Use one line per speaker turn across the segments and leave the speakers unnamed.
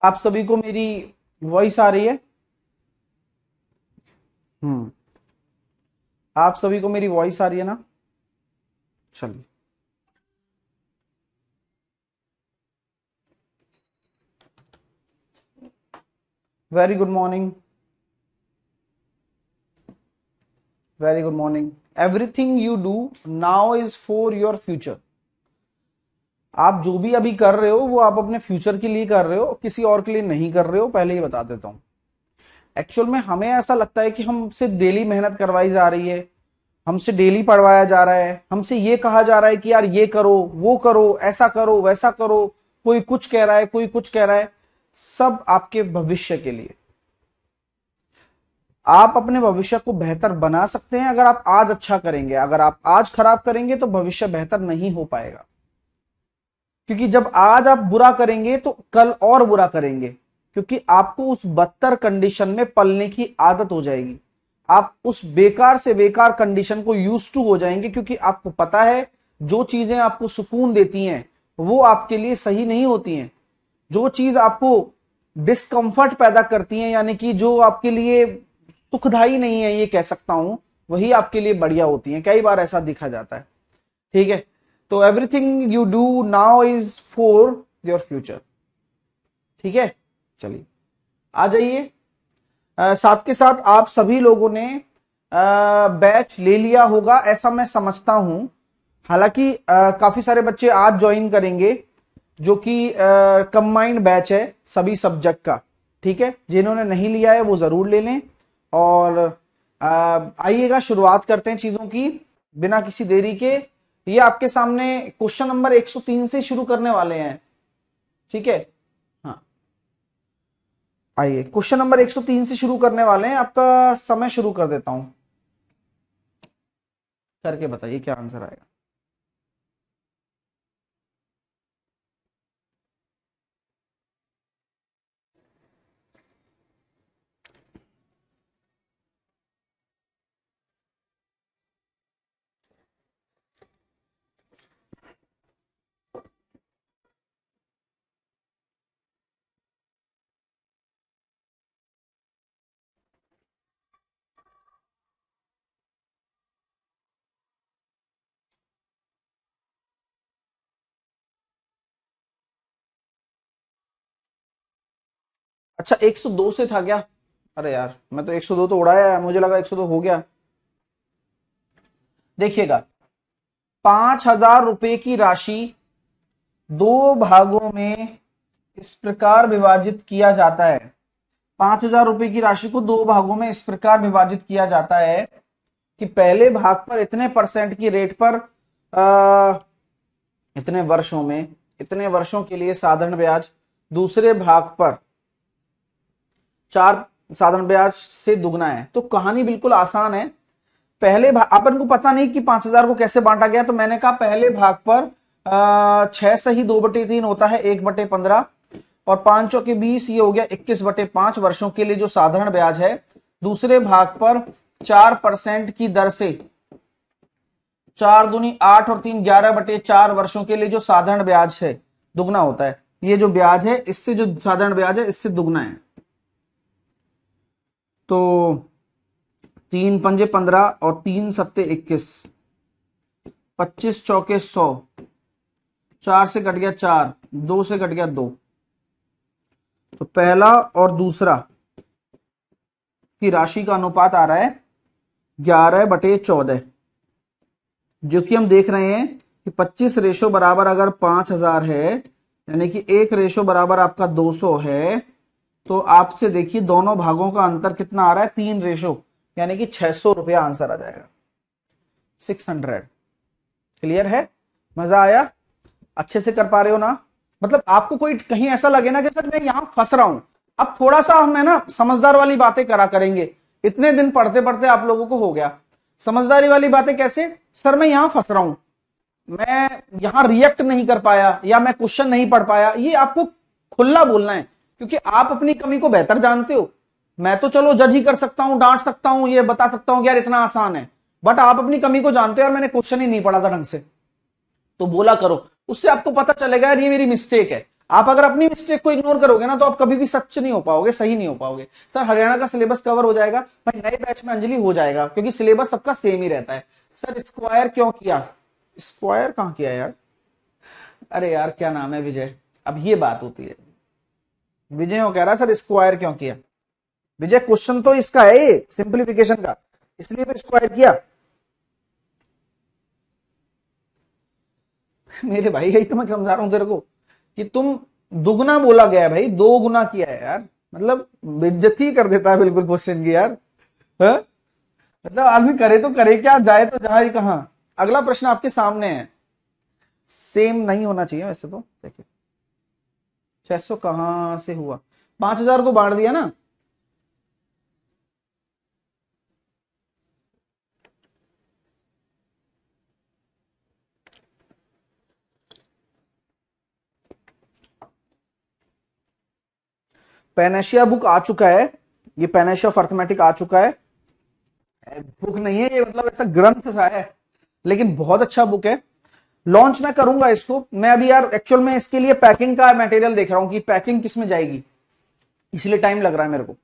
आप सभी को मेरी वॉइस आ रही है? हम्म। आप सभी को मेरी वॉइस आ रही है ना? चलिए। Very good morning. Very good morning. Everything you do now is for your future. आप जो भी अभी कर रहे हो वो आप अपने फ्यूचर के लिए कर रहे हो, किसी और के लिए नहीं कर रहे हो। पहले ही बता देता हूं। एक्चुअल में हमें ऐसा लगता है कि हमसे डेली मेहनत करवाई जा रही है, हमसे डेली पढ़वाया जा रहा है, हमसे ये कहा जा रहा है कि यार ये करो, वो करो, ऐसा करो, वैसा करो। कोई कुछ कह रहा है, कोई कुछ कह रहा है। सब आपके भविष्य के लिए। आप अपने भविष्य को बेहतर बना सकते हैं अगर आप आज अच्छा करेंगे। अगर आप आज खराब करेंगे तो भविष्य बेहतर नहीं हो पाएगा। क्योंकि जब आज आप बुरा करेंगे तो कल और बुरा करेंगे, क्योंकि आपको उस बदतर कंडीशन में पलने की आदत हो जाएगी। आप उस बेकार से बेकार कंडीशन को यूज टू हो जाएंगे, क्योंकि आपको पता है जो चीजें आपको सुकून देती हैं वो आपके लिए सही नहीं होती हैं। जो चीज आपको डिस्कंफर्ट पैदा करती है, यानी कि जो आपके लिए सुखदायी नहीं है, ये कह सकता हूं, वही आपके लिए बढ़िया होती है। कई बार ऐसा देखा जाता है। ठीक है। तो everything you do now is for your future. ठीक है। चलिए आ जाइए। साथ के साथ आप सभी लोगों ने बैच ले लिया होगा ऐसा मैं समझता हूं। हालांकि काफी सारे बच्चे आज ज्वाइन करेंगे, जो कि कंबाइंड बैच है सभी सब्जेक्ट का। ठीक है। जिन्होंने नहीं लिया है वो जरूर ले लें। और आइएगा, शुरुआत करते हैं चीजों की बिना किसी देरी के। ये आपके सामने क्वेश्चन नंबर 103 से शुरू करने वाले हैं। ठीक है। हाँ, आइए क्वेश्चन नंबर 103 से शुरू करने वाले हैं। आपका समय शुरू कर देता हूं। करके बताइए क्या आंसर आएगा। अच्छा, 102 से था क्या? अरे यार, मैं तो 102 तो उड़ाया है, मुझे लगा 102 हो गया। देखिएगा, 5,000 रुपए की राशि दो भागों में इस प्रकार विभाजित किया जाता है। 5,000 रुपए की राशि को दो भागों में इस प्रकार विभाजित किया जाता है कि पहले भाग पर इतने परसेंट की रेट पर इतने वर्षों में, इतने वर्षों के लिए साधारण ब्याज, दूसरे भाग पर 4 साधारण ब्याज से दुगना है। तो कहानी बिल्कुल आसान है। पहले भाग अपन को पता नहीं कि 5,000 को कैसे बांटा गया, तो मैंने कहा पहले भाग पर 6 सही 2/3 होता है, 1/15, और 5 के 20, ये हो गया 21/5 वर्षों के लिए जो साधारण ब्याज है। दूसरे भाग पर 4% की दर से 4 दूनी 8 और 3 11/4 वर्षों के लिए जो साधारण ब्याज है दुगना होता है। ये जो ब्याज है इससे, जो साधारण ब्याज है इससे दुगना है। तो 3 पंजे 15 और 3 सत्ते 21, 25 चौके 100, 4 से कट गया 4, 2 से कट गया 2। तो पहला और दूसरा की राशि का अनुपात आ रहा है 11/14, जो कि हम देख रहे हैं कि 25 रेशो बराबर अगर 5,000 है, यानी कि 1 रेशो बराबर आपका 200 है, तो आपसे देखिए दोनों भागों का अंतर कितना आ रहा है, 3 रेशो, यानी कि 600 रुपया आंसर आ जाएगा। 600। क्लियर है? मजा आया? अच्छे से कर पा रहे हो ना? मतलब आपको कोई कहीं ऐसा लगे ना कि सर मैं यहां फंस रहा हूं, अब थोड़ा सा हम है ना समझदार वाली बातें करा करेंगे। इतने दिन पढ़ते पढ़ते आप लोगों को हो गया। समझदारी वाली बातें कैसे? सर मैं यहां फंस रहा हूं, मैं यहां रिएक्ट नहीं कर पाया, या मैं क्वेश्चन नहीं पढ़ पाया, ये आपको खुला बोलना है, क्योंकि आप अपनी कमी को बेहतर जानते हो। मैं तो चलो जज ही कर सकता हूं, डांट सकता हूं, ये बता सकता हूं कि यार इतना आसान है, बट आप अपनी कमी को जानते हो यार, मैंने क्वेश्चन ही नहीं पढ़ा था ढंग से, तो बोला करो। उससे आपको पता चलेगा यार ये मेरी मिस्टेक है। आप अगर अपनी मिस्टेक को इग्नोर करोगे ना तो आप कभी भी सच नहीं हो पाओगे, सही नहीं हो पाओगे। सर हरियाणा का सिलेबस कवर हो जाएगा भाई, नए बैच में अंजलि हो जाएगा, क्योंकि सिलेबस सबका सेम ही रहता है। सर स्क्वायर क्यों किया? स्क्वायर कहां किया यार? अरे यार क्या नाम है, विजय। अब ये बात होती है, विजय वो कह रहा है सर स्क्वायर क्यों किया। विजय क्वेश्चन तो इसका है ये, सिंप्लीफिकेशन का, इसलिए तो स्क्वायर किया। मेरे भाई यही तो मैं समझा रहा हूं तेरे को कि तुम दुगना बोला गया है भाई, 2 गुना किया है यार, मतलब बेइज्जती कर देता है बिल्कुल क्वेश्चन की यार। है? मतलब आदमी करे तो करे क्या, जाए तो जाए कहां। अगला प्रश्न आपके सामने है, सेम नहीं होना चाहिए वैसे तो। देखिए 600 कहां से हुआ, 5000 को बांट दिया ना। पेनेशिया बुक आ चुका है, ये पेनेशिया ऑफ अर्थमेटिक आ चुका है। बुक नहीं है ये, मतलब ऐसा ग्रंथ सा है, लेकिन बहुत अच्छा बुक है। लॉन्च मैं करूंगा इसको, मैं अभी यार एक्चुअल में इसके लिए पैकिंग का मटेरियल देख रहा हूं कि पैकिंग किस में जाएगी, इसलिए टाइम लग रहा है मेरे को।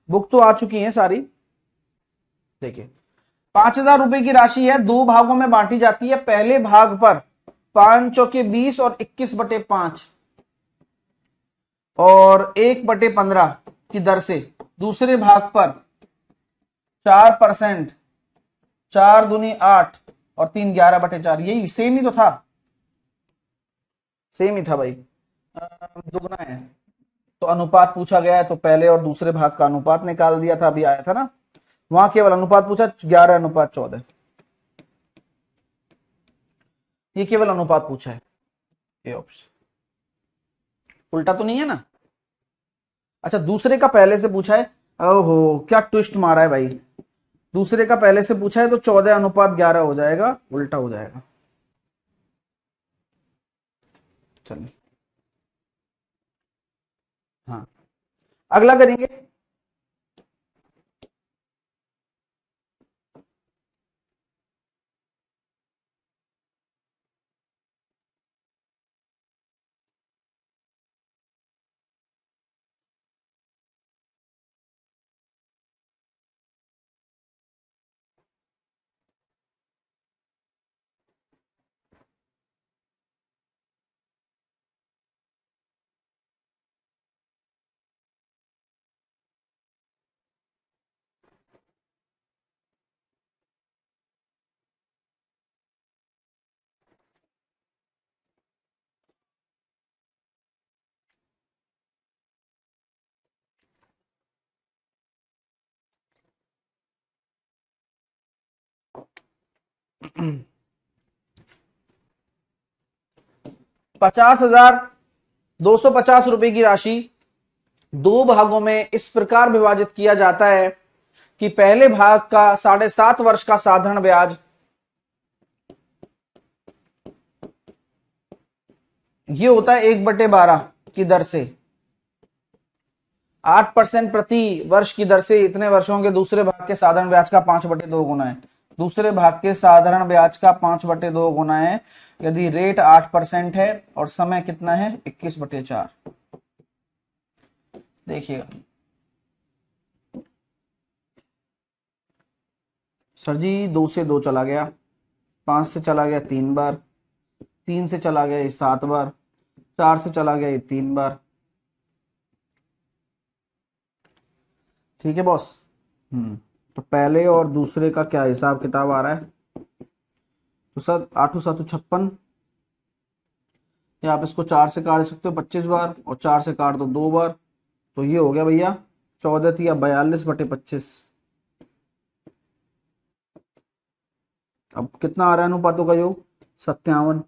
बुक तो आ चुकी है सारी। देखिए 5000 रुपए की राशि है, 2 भागों में बांटी जाती है। पहले भाग पर 5 चौके 20 और 21/5 और 1/15 की दर से, दूसरे भाग पर 4%, 4 दूनी 8 और 3 11/4, यही सेम ही तो था, सेम ही था भाई। दुगना है तो अनुपात पूछा गया है, तो पहले और दूसरे भाग का अनुपात निकाल दिया था, अभी आया था ना, वहां केवल अनुपात पूछा 11:14, ये केवल अनुपात पूछा है, ये ऑप्शन। उल्टा तो नहीं है ना? अच्छा दूसरे का पहले से पूछा है, ओहो क्या ट्विस्ट मारा है भाई। दूसरे का पहले से पूछा है तो 14:11 हो जाएगा, उल्टा हो जाएगा। चलिए हाँ, अगला करेंगे। ₹50,250 की राशि 2 भागों में इस प्रकार विभाजित किया जाता है कि पहले भाग का 7.5 वर्ष का साधारण ब्याज, ये होता है 1/12 की दर से, 8% प्रति वर्ष की दर से इतने वर्षों के दूसरे भाग के साधारण ब्याज का 5/2 गुना है। दूसरे भाग के साधारण ब्याज का 5/2 गुना है यदि रेट 8% है और समय कितना है 21/4। देखिएगा सर जी, 2 से 2 चला गया, 5 से चला गया 3 बार, 3 से चला गया 7 बार, 4 से चला गया 3 बार। ठीक है बॉस। तो पहले और दूसरे का क्या हिसाब किताब आ रहा है? तो सर 8 7 56, या आप इसको 4 से काट सकते हो 25 बार, और 4 से काट दो 2 बार, तो ये हो गया भैया 14 या 42/25। अब कितना आ रहा है अनुपातों का योग? 57,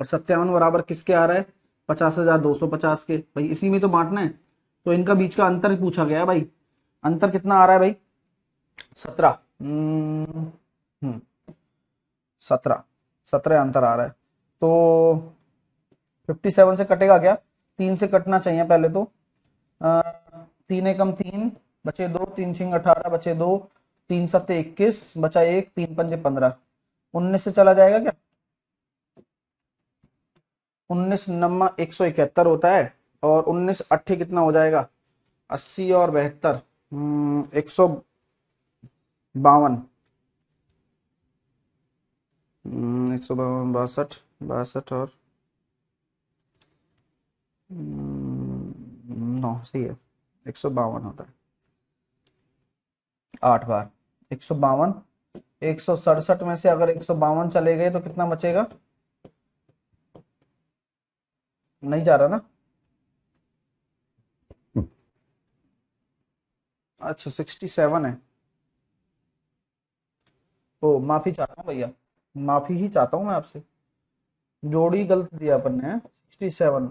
और 57 बराबर किसके आ रहा है? 50,250 के। भाई इसी में तो बांटना है, तो इनका बीच का अंतर पूछा गया है भाई। अंतर कितना आ रहा है भाई? 17। 17, 17 अंतर आ रहा है। तो 57 से कटेगा क्या? 3 से कटना चाहिए पहले तो। 3 एकम 3 बचे 2, 3 छिंग 18 बचे 2, 3 सत्ते 21 बचा 1, 3 पंजे 15। 19 से चला जाएगा क्या? 19 नम्मा 171 होता है, और 19 अट्ठे कितना हो जाएगा, 80 और 72, 152, 152, 62, 62 और 9, सही है, 152 होता है 8 बार। 152, 167 में से अगर 152 चले गए तो कितना बचेगा, नहीं जा रहा ना, अच्छा 67 है। ओ माफी चाहता हूँ भैया, माफी ही चाहता हूँ मैं आपसे, जोड़ी गलत दिया अपन ने, 67,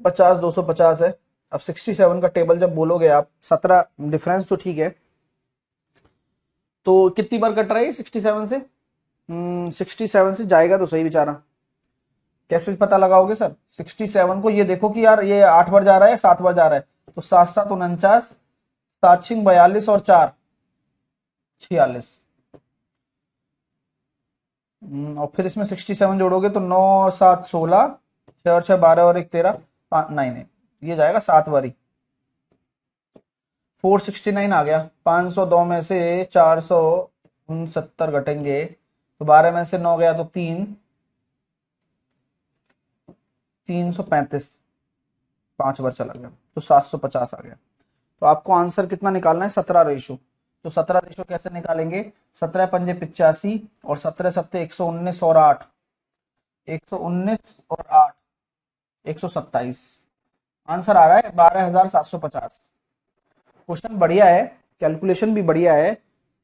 50, 250 है। अब 67 का टेबल जब बोलोगे आप, 17 डिफरेंस तो ठीक है, तो कितनी बार कट रहा है 67 से, 67 से जाएगा तो सही बेचारा। कैसे पता लगाओगे सर, 67 को ये देखो कि यार ये 8 बार जा रहा है, 7 बार जा रहा है, तो 7 7 49, 7 6 42 और 4 46, और फिर इसमें 67 जोड़ोगे तो 9 7 16, 6 और 6 12 और 1 13, नहीं नहीं, ये जाएगा 7 बारी, 469 आ गया। 502 में से 469 घटेंगे तो 12 में से 9 गया तो 335, 5 बार चला गया तो 750 आ गया। तो आपको आंसर कितना निकालना है, 17 रेशो। तो 17 रेशो कैसे निकालेंगे, 17 पंजे 85 और 17 सत्ते 119 और 8, 119 और 8 127, आंसर आ रहा है 12,750। क्वेश्चन बढ़िया है, कैलकुलेशन भी बढ़िया है,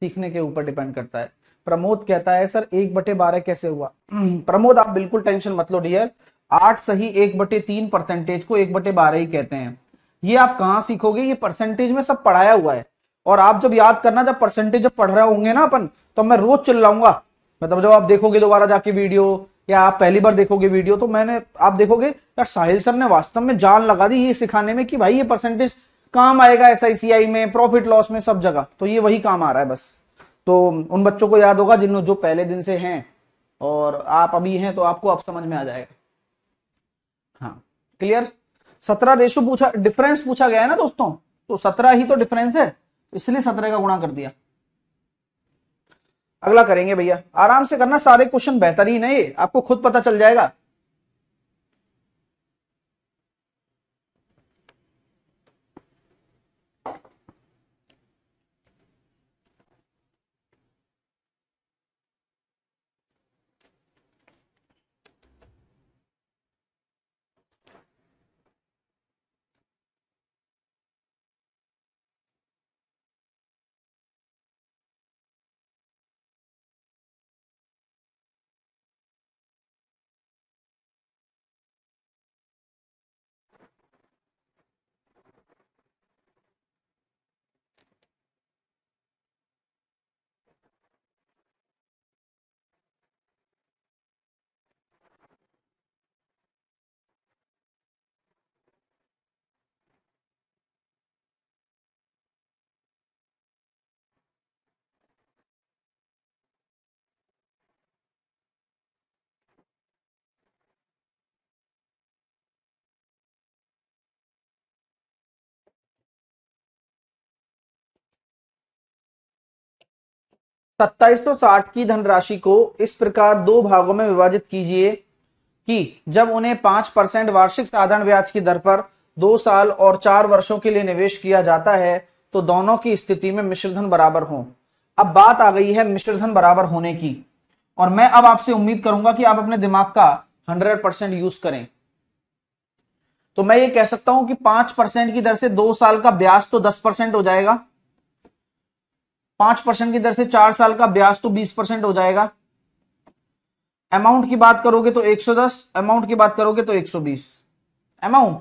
सीखने के ऊपर डिपेंड करता है। प्रमोद कहता है सर 1/12 कैसे हुआ। प्रमोद आप बिल्कुल टेंशन मत लो डियर, 8 सही 1/3 परसेंटेज को 1/12 ही कहते हैं। ये आप कहाँ सीखोगे, ये परसेंटेज में सब पढ़ाया हुआ है। और आप जब याद करना, जब परसेंटेज जब पढ़ रहे होंगे ना अपन, तो मैं रोज चिल्लाऊंगा, मतलब जब आप देखोगे दोबारा जाके वीडियो, या आप पहली बार देखोगे वीडियो, तो मैंने आप देखोगे यार साहिल सर ने वास्तव में जान लगा दी ये सिखाने में कि भाई ये परसेंटेज काम आएगा एसआईसीआई में, प्रॉफिट लॉस में, सब जगह। तो ये वही काम आ रहा है बस। तो उन बच्चों को याद होगा जिन जो पहले दिन से हैं, और आप अभी हैं तो आपको अब समझ में आ जाएगा। हाँ क्लियर। 17 रेशो पूछा, डिफरेंस पूछा गया है ना दोस्तों, तो 17 ही तो डिफरेंस है, इसलिए 17 का गुणा कर दिया। अगला करेंगे भैया, आराम से करना, सारे क्वेश्चन बेहतरीन है, ये आपको खुद पता चल जाएगा। सत्ताईस तो 60 की धनराशि को इस प्रकार दो भागों में विभाजित कीजिए कि जब उन्हें 5% वार्षिक साधारण ब्याज की दर पर 2 साल और 4 वर्षों के लिए निवेश किया जाता है तो दोनों की स्थिति में मिश्रधन बराबर हो। अब बात आ गई है मिश्रधन बराबर होने की, और मैं अब आपसे उम्मीद करूंगा कि आप अपने दिमाग का 100% यूज करें। तो मैं ये कह सकता हूं कि 5% की दर से 2 साल का ब्याज तो 10% हो जाएगा, 5% की दर से 4 साल का ब्याज तो 20% हो जाएगा। अमाउंट की बात करोगे तो 110, अमाउंट की बात करोगे तो 120 अमाउंट।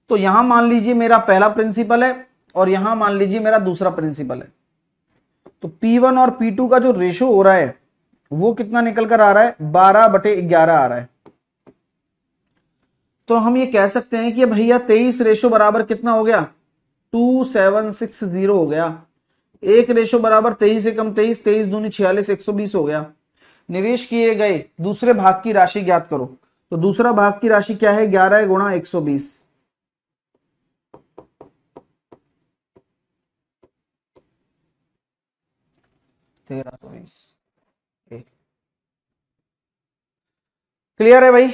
तो यहां मान लीजिए मेरा पहला प्रिंसिपल है और यहां मान लीजिए मेरा दूसरा प्रिंसिपल है। तो P1 और P2 का जो रेशो हो रहा है वो कितना निकल कर आ रहा है, 12/11 आ रहा है। तो हम ये कह सकते हैं कि भैया 23 रेशो बराबर कितना हो गया, 2760 हो गया। एक रेशो बराबर 23 से कम 23, 23 दूनी 46, 120 हो गया। निवेश किए गए दूसरे भाग की राशि ज्ञात करो। तो दूसरा भाग की राशि क्या है? 11 गुणा 120। 1320। क्लियर है भाई?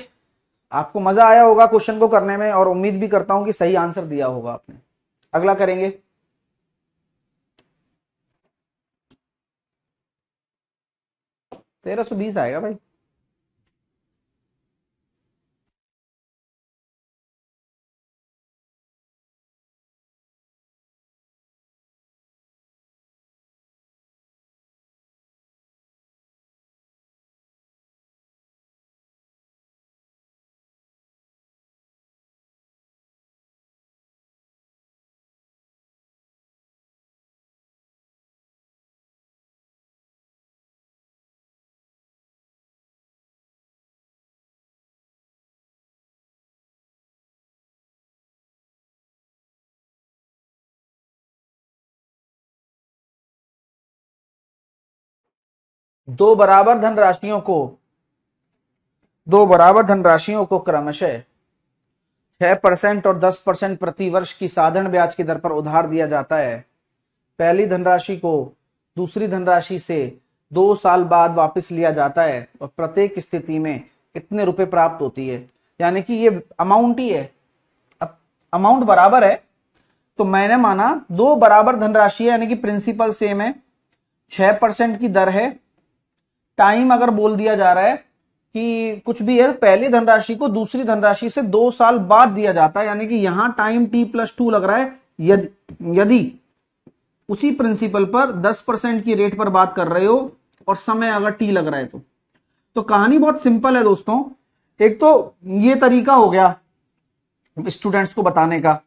आपको मजा आया होगा क्वेश्चन को करने में, और उम्मीद भी करता हूं कि सही आंसर दिया होगा आपने। अगला करेंगे। 1320 आएगा भाई। दो बराबर धनराशियों को क्रमशः 6% और 10% प्रति वर्ष की साधारण ब्याज की दर पर उधार दिया जाता है। पहली धनराशि को दूसरी धनराशि से 2 साल बाद वापस लिया जाता है और प्रत्येक स्थिति में इतने रुपए प्राप्त होती है। यानी कि ये अमाउंट ही है, अमाउंट बराबर है। तो मैंने माना दो बराबर धनराशि है, यानी कि प्रिंसिपल सेम है, 6% की दर है। टाइम अगर बोल दिया जा रहा है कि कुछ भी है, पहली धनराशि को दूसरी धनराशि से 2 साल बाद दिया जाता है, यानी कि यहां टाइम t+2 लग रहा है। यदि उसी प्रिंसिपल पर 10% की रेट पर बात कर रहे हो और समय अगर t लग रहा है तो कहानी बहुत सिंपल है दोस्तों। एक तो ये तरीका हो गया स्टूडेंट्स को बताने का।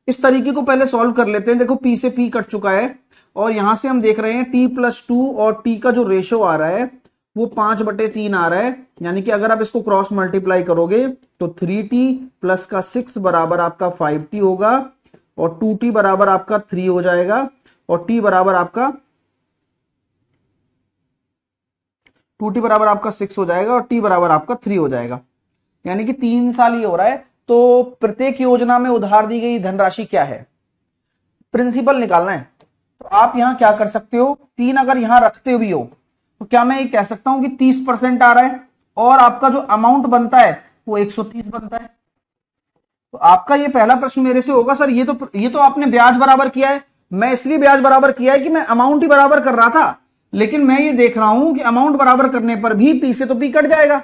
इस तरीके को पहले सॉल्व कर लेते हैं। देखो p से p कट चुका है और यहां से हम देख रहे हैं t+2 और t का जो रेशो आ रहा है वो 5/3 आ रहा है। यानी कि अगर आप इसको क्रॉस मल्टीप्लाई करोगे तो 3t प्लस का 6 बराबर आपका 5t होगा और 2t बराबर आपका 3 हो जाएगा और t बराबर आपका 2t बराबर आपका 6 हो जाएगा और t बराबर आपका 3 हो जाएगा। यानी कि 3 साल ही हो रहा है। तो प्रत्येक योजना में उधार दी गई धनराशि क्या है? प्रिंसिपल निकालना है। तो आप यहां क्या कर सकते हो, 3 अगर यहां रखते भी हो तो क्या मैं ये कह सकता हूं कि 30% आ रहा है और आपका जो अमाउंट बनता है वो 130 बनता है। तो आपका ये पहला प्रश्न मेरे से होगा, सर ये तो आपने ब्याज बराबर किया है। मैं इसलिए ब्याज बराबर किया है कि मैं अमाउंट ही बराबर कर रहा था, लेकिन मैं ये देख रहा हूं कि अमाउंट बराबर करने पर भी पी से तो पी कट जाएगा,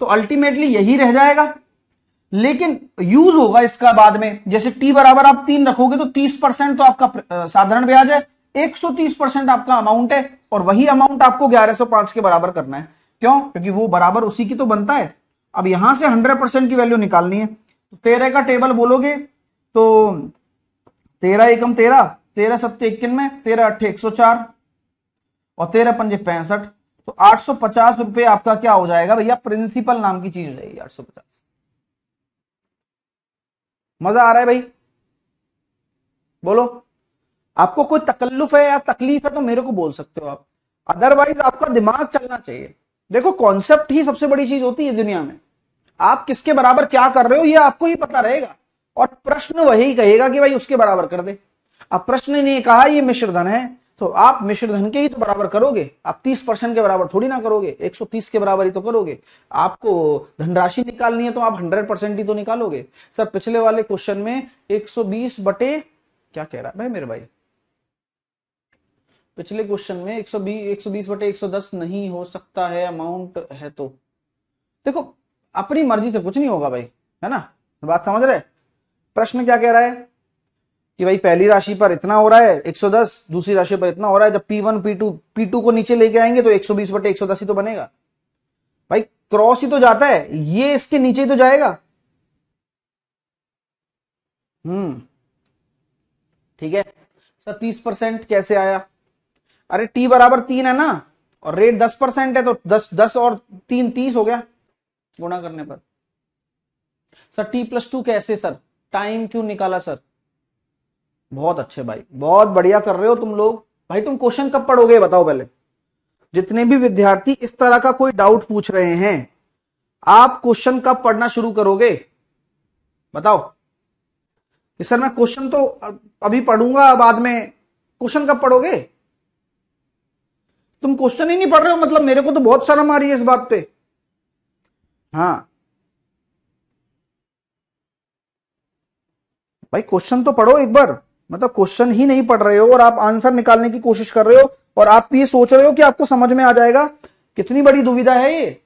तो अल्टीमेटली यही रह जाएगा। लेकिन यूज होगा इसका बाद में। जैसे टी बराबर आप 3 रखोगे तो 30% तो आपका साधारण ब्याज है, 130% आपका अमाउंट है और वही अमाउंट आपको 1105 के बराबर करना है। क्यों? क्योंकि वो बराबर उसी की तो बनता है। अब यहां से 100% की वैल्यू निकालनी है। तो 13 का टेबल बोलोगे तो 13 एकम 13, 13 सत्ते 91, 13 अट्ठे 104 और 13 पंजे 65। तो 850 रुपए आपका क्या हो जाएगा भैया? प्रिंसिपल नाम की चीज हो जाएगी 850। मजा आ रहा है भाई? बोलो। आपको कोई तकल्लुफ है या तकलीफ है तो मेरे को बोल सकते हो आप, अदरवाइज आपका दिमाग चलना चाहिए। देखो कॉन्सेप्ट ही सबसे बड़ी चीज होती है दुनिया में। आप किसके बराबर क्या कर रहे हो ये आपको ही पता रहेगा और प्रश्न वही कहेगा कि भाई उसके बराबर कर दे। अब प्रश्न ने कहा ये मिश्रधन है तो आप मिश्रधन के ही तो बराबर करोगे। आप 30% के बराबर थोड़ी ना करोगे, 130 के बराबर ही तो करोगे। आपको धनराशि निकालनी है तो आप 100% ही तो निकालोगे। सर पिछले वाले क्वेश्चन में 120 बटे क्या कह रहा है भाई मेरे भाई? पिछले क्वेश्चन में 120 बटे 110 नहीं हो सकता है, अमाउंट है तो। देखो अपनी मर्जी से कुछ नहीं होगा भाई, है ना? बात समझ रहे? प्रश्न क्या कह रहा है कि भाई पहली राशि पर इतना हो रहा है 110, दूसरी राशि पर इतना हो रहा है। जब P1 P2 को नीचे लेके आएंगे तो 120 बटे 110 ही तो बनेगा भाई। क्रॉस ही तो जाता है, ये इसके नीचे ही तो जाएगा। ठीक है सर। 30% कैसे आया? अरे टी बराबर 3 है ना और रेट 10% है तो 10 और 3 30 हो गया गुणा करने पर। सर t+2 कैसे सर? टाइम क्यों निकाला सर? बहुत अच्छे भाई, बहुत बढ़िया कर रहे हो तुम लोग। भाई तुम क्वेश्चन कब पढ़ोगे बताओ पहले? जितने भी विद्यार्थी इस तरह का कोई डाउट पूछ रहे हैं आप क्वेश्चन कब पढ़ना शुरू करोगे? बताओ कि सर मैं क्वेश्चन तो अभी पढ़ूंगा बाद में। क्वेश्चन कब पढ़ोगे? तुम क्वेश्चन ही नहीं पढ़ रहे हो, मतलब मेरे को तो बहुत शर्म आ रही है इस बात पे। हाँ भाई, क्वेश्चन तो पढ़ो एक बार। मतलब क्वेश्चन ही नहीं पढ़ रहे हो और आप आंसर निकालने की कोशिश कर रहे हो और आप ये सोच रहे हो कि आपको समझ में आ जाएगा। कितनी बड़ी दुविधा है ये।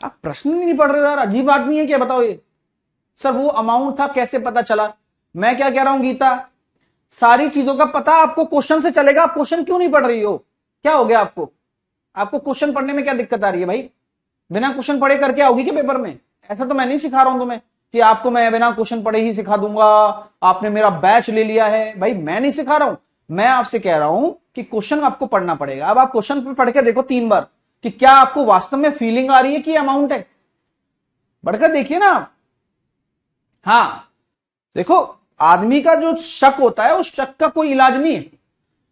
आप प्रश्न ही नहीं पढ़ रहे हो यार, अजीब आदमी है क्या? बताओ ये। सर वो अमाउंट था, कैसे पता चला? मैं क्या कह रहा हूं गीता, सारी चीजों का पता आपको क्वेश्चन से चलेगा। आप क्वेश्चन क्यों नहीं पढ़ रही हो? क्या हो गया आपको? आपको क्वेश्चन पढ़ने में क्या दिक्कत आ रही है भाई? बिना क्वेश्चन पढ़े करके आओगी क्या पेपर में? ऐसा तो मैं नहीं सिखा रहा हूं तुम्हें कि आपको मैं बिना क्वेश्चन पढ़े ही सिखा दूंगा, आपने मेरा बैच ले लिया है। भाई मैं नहीं सिखा रहा हूं, मैं आपसे कह रहा हूं कि क्वेश्चन आपको पढ़ना पड़ेगा। अब आप क्वेश्चन पढ़ के देखो 3 बार कि क्या आपको वास्तव में फीलिंग आ रही है कि अमाउंट है। बढ़कर देखिए ना। हाँ देखो, आदमी का जो शक होता है उस शक का कोई इलाज नहीं है।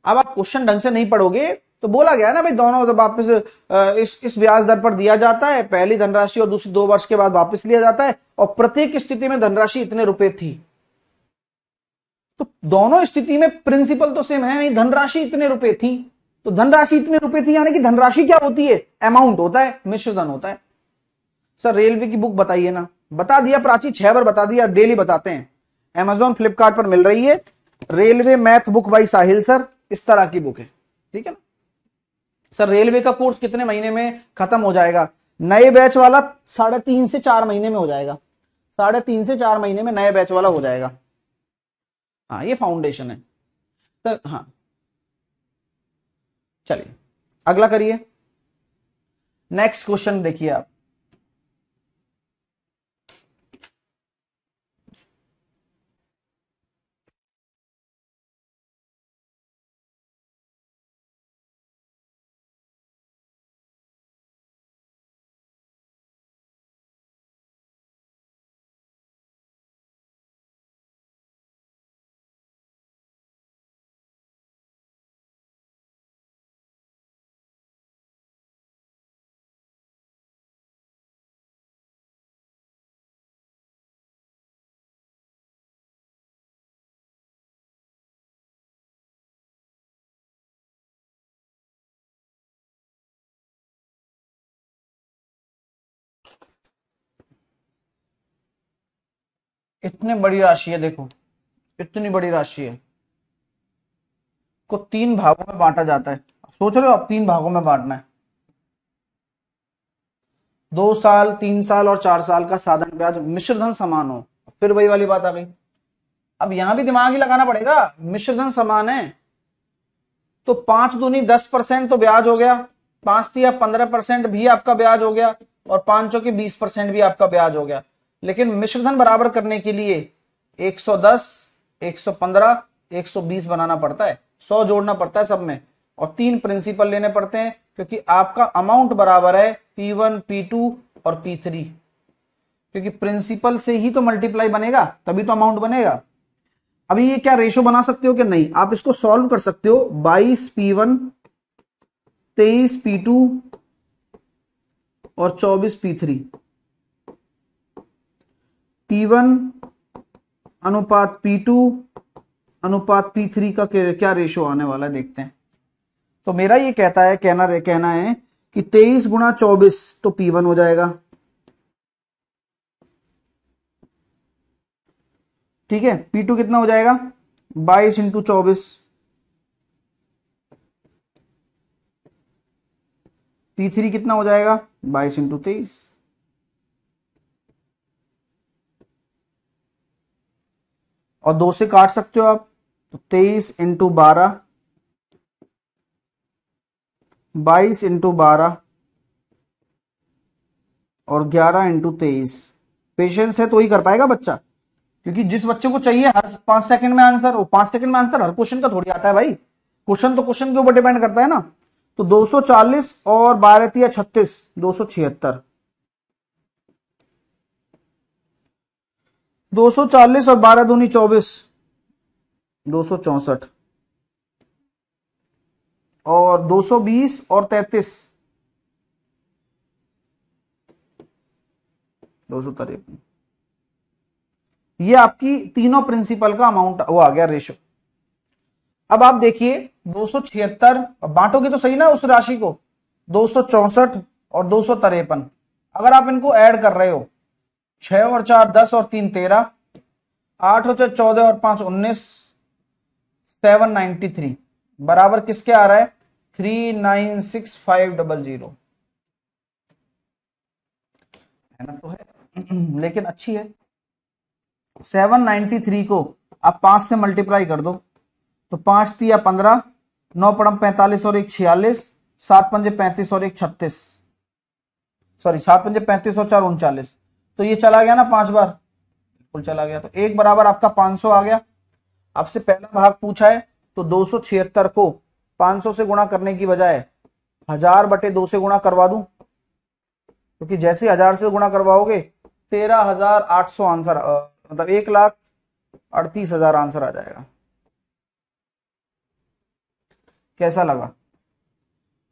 अब आप क्वेश्चन ढंग से नहीं पढ़ोगे तो बोला गया ना भाई, दोनों जब वापस इस ब्याज दर पर दिया जाता है, पहली धनराशि और दूसरी 2 वर्ष के बाद वापस लिया जाता है, और प्रत्येक स्थिति में धनराशि इतने रुपए थी। तो दोनों स्थिति में प्रिंसिपल तो सेम है नहीं, धनराशि इतने रुपए थी। तो धनराशि इतने रुपए थी यानी कि धनराशि क्या होती है? अमाउंट होता है, मिश्रधन होता है। सर रेलवे की बुक बताइए ना। बता दिया प्राची, 6 बार बता दिया, डेली बताते हैं। अमेजॉन फ्लिपकार्ट पर मिल रही है, railway math book by Sahil sir, इस तरह की बुक है। ठीक है ना सर? रेलवे का कोर्स कितने महीने में खत्म हो जाएगा? नए बैच वाला 3.5 से 4 महीने में हो जाएगा। 3.5 से 4 महीने में नए बैच वाला हो जाएगा। हाँ ये फाउंडेशन है सर। हाँ चलिए अगला करिए। नेक्स्ट क्वेश्चन देखिए आप। इतनी बड़ी राशि है, देखो इतनी बड़ी राशि है को 3 भागों में बांटा जाता है। सोच रहे हो आप 3 भागों में बांटना है? 2 साल, 3 साल और 4 साल का साधारण ब्याज, मिश्रधन समान हो। फिर वही वाली बात आ गई। अब यहां भी दिमाग ही लगाना पड़ेगा। मिश्रधन समान है तो 5 दूनी 10% तो ब्याज हो गया, 5 तिया 15% भी आपका ब्याज हो गया, और 5 चौके 20% भी आपका ब्याज हो गया। लेकिन मिश्रधन बराबर करने के लिए 110, 115, 120 बनाना पड़ता है, 100 जोड़ना पड़ता है सब में, और 3 प्रिंसिपल लेने पड़ते हैं क्योंकि आपका अमाउंट बराबर है P1, P2 और P3। क्योंकि प्रिंसिपल से ही तो मल्टीप्लाई बनेगा, तभी तो अमाउंट बनेगा। अभी ये क्या रेशो बना सकते हो कि नहीं? आप इसको सॉल्व कर सकते हो। 22 P1, 23 P2 और 24 P3। P1 अनुपात P2 अनुपात P3 का क्या रेशो आने वाला है देखते हैं। तो मेरा ये कहना है कि 23 गुणा 24 तो P1 हो जाएगा। ठीक है, P2 कितना हो जाएगा? 22 इंटू 24। P3 कितना हो जाएगा? 22 इंटू 23। और 2 से काट सकते हो आप, तो 23 इंटू 12, 22 इंटू 12 और 11 इंटू 23। पेशेंस है तो ही कर पाएगा बच्चा, क्योंकि जिस बच्चे को चाहिए हर 5 सेकंड में आंसर, वो 5 सेकंड में आंसर हर क्वेश्चन का थोड़ी आता है भाई। क्वेश्चन तो क्वेश्चन के ऊपर डिपेंड करता है ना। तो 240 और 12 तिया 36, 276। 240 और 12 दूनी 24, 264। और 220 और 33, 253, ये आपकी तीनों प्रिंसिपल का अमाउंट वो आ गया रेशो। अब आप देखिए 276, बांटोगे तो सही ना उस राशि को, 264 और 253, अगर आप इनको ऐड कर रहे हो, 6 और 4 10 और 3 13, 8 और 6 14 और 5 19, 793 बराबर किसके आ रहा है, 396500, है ना, तो है लेकिन अच्छी है। 793 को आप 5 से मल्टीप्लाई कर दो, तो 5 तिया 15, 9 पड़म 45 और 1 46, 7 पंजे 35 और 1 36, सॉरी 7 पंजे 35 और 4 39, तो ये चला गया ना 5 बार, बिल्कुल चला गया, तो एक बराबर आपका 500 आ गया। आपसे पहला भाग पूछा है, तो 276 को 500 से गुणा करने की बजाय 1000/2 से गुणा करवा दूं, क्योंकि जैसे 1000 से गुणा करवाओगे 13,800 आंसर, मतलब 1,38,000 आंसर आ जाएगा। कैसा लगा?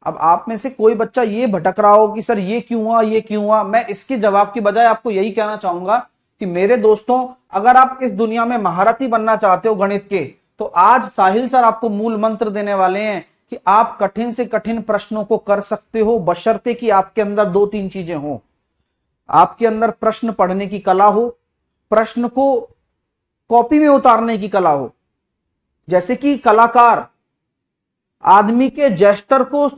अब आप में से कोई बच्चा ये भटक रहा हो कि सर ये क्यों हुआ, ये क्यों हुआ, मैं इसके जवाब की बजाय आपको यही कहना चाहूंगा कि मेरे दोस्तों, अगर आप इस दुनिया में महारथी बनना चाहते हो गणित के, तो आज साहिल सर आपको मूल मंत्र देने वाले हैं कि आप कठिन से कठिन प्रश्नों को कर सकते हो, बशर्ते कि आपके अंदर 2-3 चीजें हो। आपके अंदर प्रश्न पढ़ने की कला हो, प्रश्न को कॉपी में उतारने की कला हो, जैसे कि कलाकार आदमी के जेस्टर को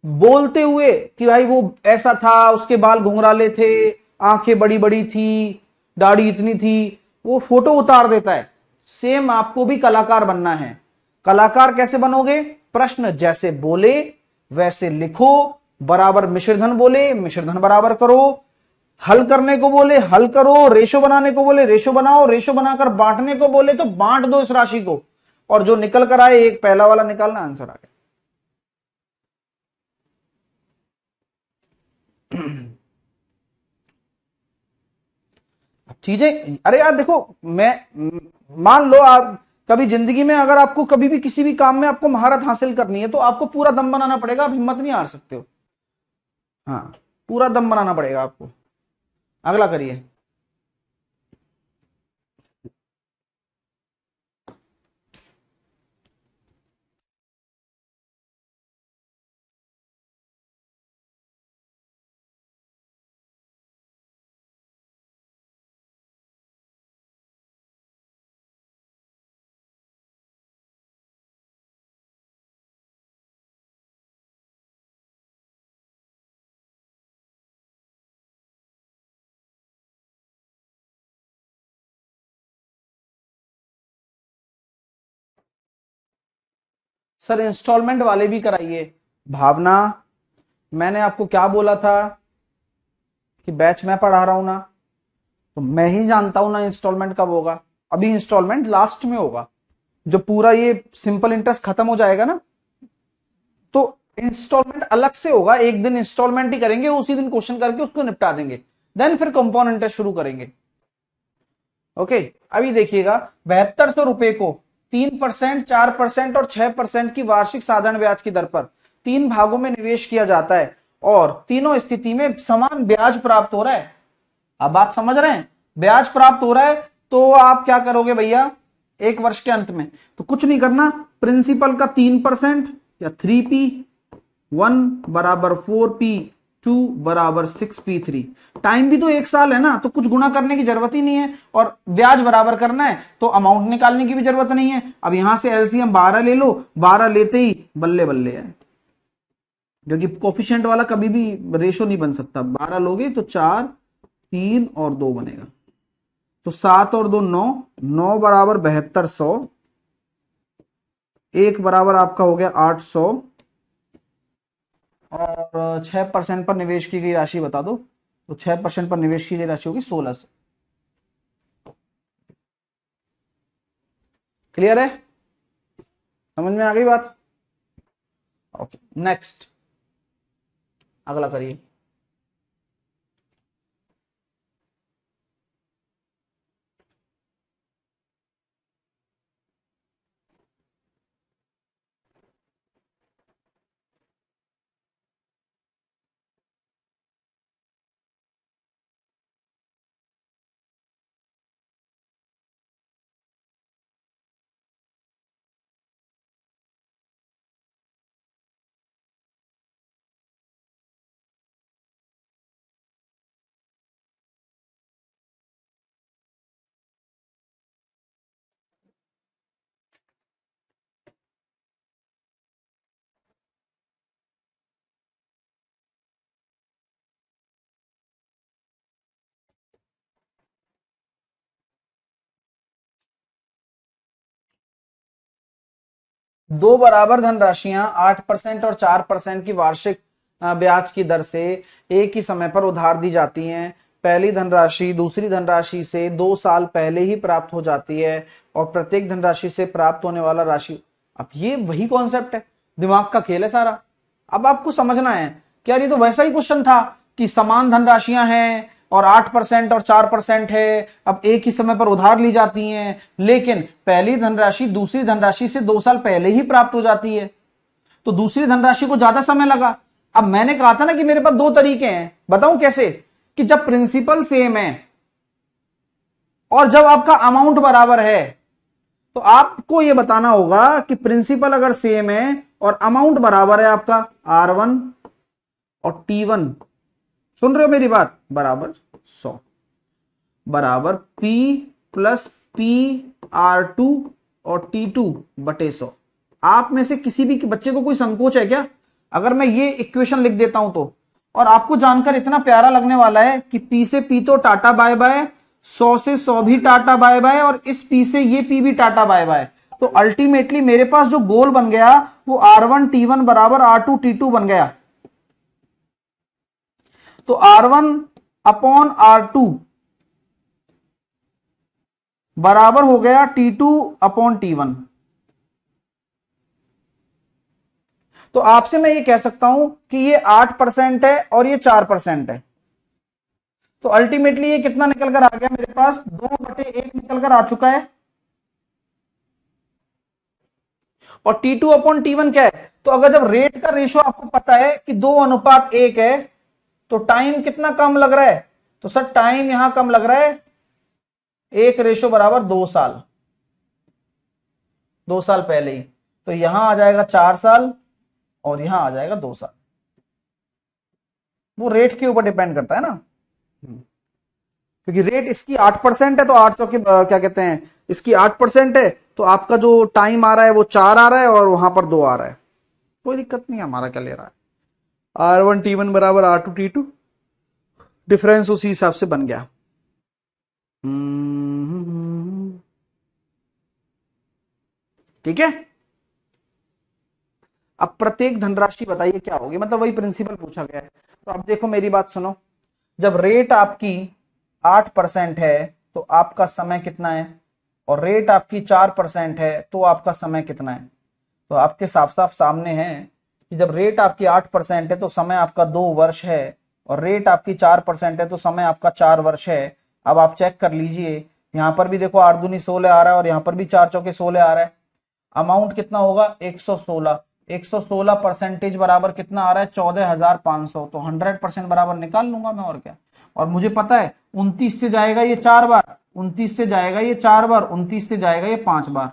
बोलते हुए कि भाई वो ऐसा था, उसके बाल घुंघराले थे, आंखें बड़ी बड़ी थी, दाढ़ी इतनी थी, वो फोटो उतार देता है। सेम आपको भी कलाकार बनना है। कलाकार कैसे बनोगे? प्रश्न जैसे बोले वैसे लिखो, बराबर मिश्रधन बोले मिश्रधन बराबर करो, हल करने को बोले हल करो, रेशो बनाने को बोले रेशो बनाओ, रेशो बनाकर बांटने को बोले तो बांट दो इस राशि को, और जो निकल कर आए, एक पहला वाला निकालना, आंसर आ गया। चीजें, अरे यार देखो, मैं मान लो आप कभी जिंदगी में, अगर आपको कभी भी किसी भी काम में आपको महारत हासिल करनी है, तो आपको पूरा दम बनाना पड़ेगा, आप हिम्मत नहीं हार सकते हो। हाँ, पूरा दम बनाना पड़ेगा आपको। अगला करिए। सर इंस्टॉलमेंट वाले भी कराइए। भावना, मैंने आपको क्या बोला था कि बैच मैं पढ़ा रहा हूं ना, तो मैं ही जानता हूं ना इंस्टॉलमेंट कब होगा। अभी इंस्टॉलमेंट लास्ट में होगा, जब पूरा ये सिंपल इंटरेस्ट खत्म हो जाएगा ना, तो इंस्टॉलमेंट अलग से होगा। एक दिन इंस्टॉलमेंट ही करेंगे, उसी दिन क्वेश्चन करके उसको निपटा देंगे, देन फिर कंपाउंड इंटरेस्ट शुरू करेंगे। ओके, अभी देखिएगा, 7200 रुपए को 3%, 4% और 6% की वार्षिक साधारण ब्याज की दर पर 3 भागों में निवेश किया जाता है, और तीनों स्थिति में समान ब्याज प्राप्त हो रहा है। अब बात समझ रहे हैं? ब्याज प्राप्त हो रहा है, तो आप क्या करोगे भैया, एक वर्ष के अंत में तो कुछ नहीं करना, प्रिंसिपल का 3% या 3p, 1 बराबर 4p, 2 बराबर 6p3, टाइम भी तो एक साल है ना, तो कुछ गुणा करने की जरूरत ही नहीं है, और ब्याज बराबर करना है तो अमाउंट निकालने की भी जरूरत नहीं है। अब यहां से एलसीएम 12 ले लो, 12 लेते ही बल्ले बल्ले है, क्योंकि कोफिशिएंट वाला कभी भी रेशो नहीं बन सकता। 12 लोगे तो 4, 3 और 2 बनेगा, तो 7 और 2 9, 9 बराबर 7200, एक बराबर आपका हो गया 800, और 6% पर निवेश की गई राशि बता दो, तो 6% पर निवेश की गई राशि होगी 1600। क्लियर है? समझ में आ गई बात? ओके, नेक्स्ट, अगला करिए। दो बराबर धनराशियां 8% और 4% की वार्षिक ब्याज की दर से एक ही समय पर उधार दी जाती हैं। पहली धनराशि दूसरी धनराशि से 2 साल पहले ही प्राप्त हो जाती है और प्रत्येक धनराशि से प्राप्त होने वाला राशि। अब ये वही कॉन्सेप्ट है, दिमाग का खेल है सारा। अब आपको समझना है कि यार ये तो वैसा ही क्वेश्चन था कि समान धनराशियां हैं और 8% और 4% है, अब एक ही समय पर उधार ली जाती हैं, लेकिन पहली धनराशि दूसरी धनराशि से 2 साल पहले ही प्राप्त हो जाती है, तो दूसरी धनराशि को ज्यादा समय लगा। अब मैंने कहा था ना कि मेरे पास दो तरीके हैं, बताऊं कैसे? कि जब प्रिंसिपल सेम है और जब आपका अमाउंट बराबर है, तो आपको यह बताना होगा कि प्रिंसिपल अगर सेम है और अमाउंट बराबर है आपका R1 और T1, सुन रहे हो मेरी बात, बराबर 100 बराबर P प्लस PR2 और T2 बटे 100। आप में से किसी भी बच्चे को कोई संकोच है क्या अगर मैं ये इक्वेशन लिख देता हूं तो? और आपको जानकर इतना प्यारा लगने वाला है कि P से P तो टाटा बाय बाय, 100 से 100 भी टाटा बाय बाय, और इस P से ये P भी टाटा बाय बाय। तो अल्टीमेटली मेरे पास जो गोल बन गया वो R1 T1 बराबर R2 T2 बन गया। तो R1 अपॉन R2 बराबर हो गया T2 अपॉन T1। तो आपसे मैं ये कह सकता हूं कि ये 8% है और ये 4% है, तो अल्टीमेटली ये कितना निकल कर आ गया मेरे पास? 2/1 निकल कर आ चुका है। और T2 अपॉन T1 क्या है? तो अगर जब रेट का रेशो आपको पता है कि 2:1 है, तो टाइम कितना कम लग रहा है? तो सर टाइम यहां कम लग रहा है, 1 रेशो बराबर 2 साल, 2 साल पहले ही। तो यहां आ जाएगा 4 साल और यहां आ जाएगा 2 साल। वो रेट के ऊपर डिपेंड करता है ना, क्योंकि रेट इसकी 8% है, तो 8 चौके क्या कहते हैं, इसकी 8% है, तो आपका जो टाइम आ रहा है वो 4 आ रहा है और वहां पर 2 आ रहा है। कोई दिक्कत नहीं है, हमारा क्या ले रहा है, R1 T1 बराबर R2 T2, डिफरेंस उसी हिसाब से बन गया। ठीक है। अब प्रत्येक धनराशि बताइए क्या होगी, मतलब वही प्रिंसिपल पूछा गया है। तो अब देखो मेरी बात सुनो, जब रेट आपकी 8% है तो आपका समय कितना है, और रेट आपकी 4% है तो आपका समय कितना है? तो आपके साफ साफ सामने है कि जब रेट आपकी 8% है तो समय आपका 2 वर्ष है, और रेट आपकी 4% है तो समय आपका 4 वर्ष है। अब आप चेक कर लीजिए, यहां पर भी देखो 8 दूनी 16 आ रहा है और यहां पर भी 4 चौके 16 आ रहा है। अमाउंट कितना होगा? 116। 116% बराबर कितना आ रहा है? 14,500। तो 100% बराबर निकाल लूंगा मैं, और क्या। और मुझे पता है 29 से जाएगा ये 4 बार, 29 से जाएगा ये 4 बार, 29 से जाएगा ये 5 बार,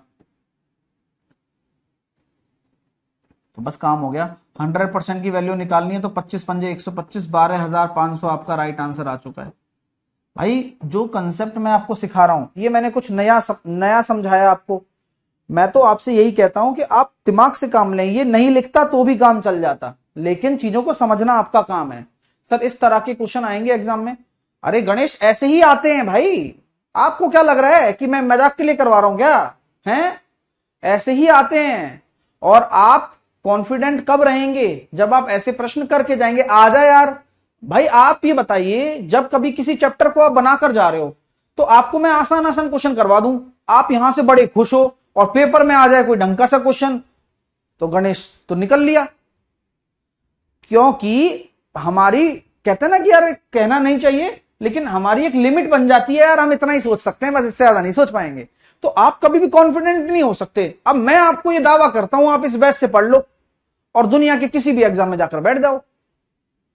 तो बस काम हो गया। 100% की वैल्यू निकालनी है तो 25 पंजे 125, 12,500 आपका राइट आंसर आ चुका है। भाई जो कंसेप्ट मैं आपको सिखा रहा हूं ये मैंने कुछ नया समझाया आपको। मैं तो आपसे यही कहता हूं कि आप दिमाग से काम लें, ये नहीं लिखता तो भी काम चल जाता, लेकिन चीजों को समझना आपका काम है। सर इस तरह के क्वेश्चन आएंगे एग्जाम में? अरे गणेश ऐसे ही आते हैं भाई, आपको क्या लग रहा है कि मैं मजाक के लिए करवा रहा हूं क्या? हैं, ऐसे ही आते हैं। और आप कॉन्फिडेंट कब रहेंगे? जब आप ऐसे प्रश्न करके जाएंगे। आ जा यार भाई, आप ये बताइए, जब कभी किसी चैप्टर को आप बनाकर जा रहे हो तो आपको मैं आसान आसान क्वेश्चन करवा दूं, आप यहां से बड़े खुश हो, और पेपर में आ जाए कोई ढंग का सा क्वेश्चन, तो गणेश तो निकल लिया। क्योंकि हमारी, कहते हैं ना कि यार कहना नहीं चाहिए, लेकिन हमारी एक लिमिट बन जाती है यार, हम इतना ही सोच सकते हैं, बस इससे ज्यादा नहीं सोच पाएंगे। तो आप कभी भी कॉन्फिडेंट नहीं हो सकते। अब मैं आपको यह दावा करता हूं, आप इस बैच से पढ़ लो और दुनिया के किसी भी एग्जाम में जाकर बैठ जाओ,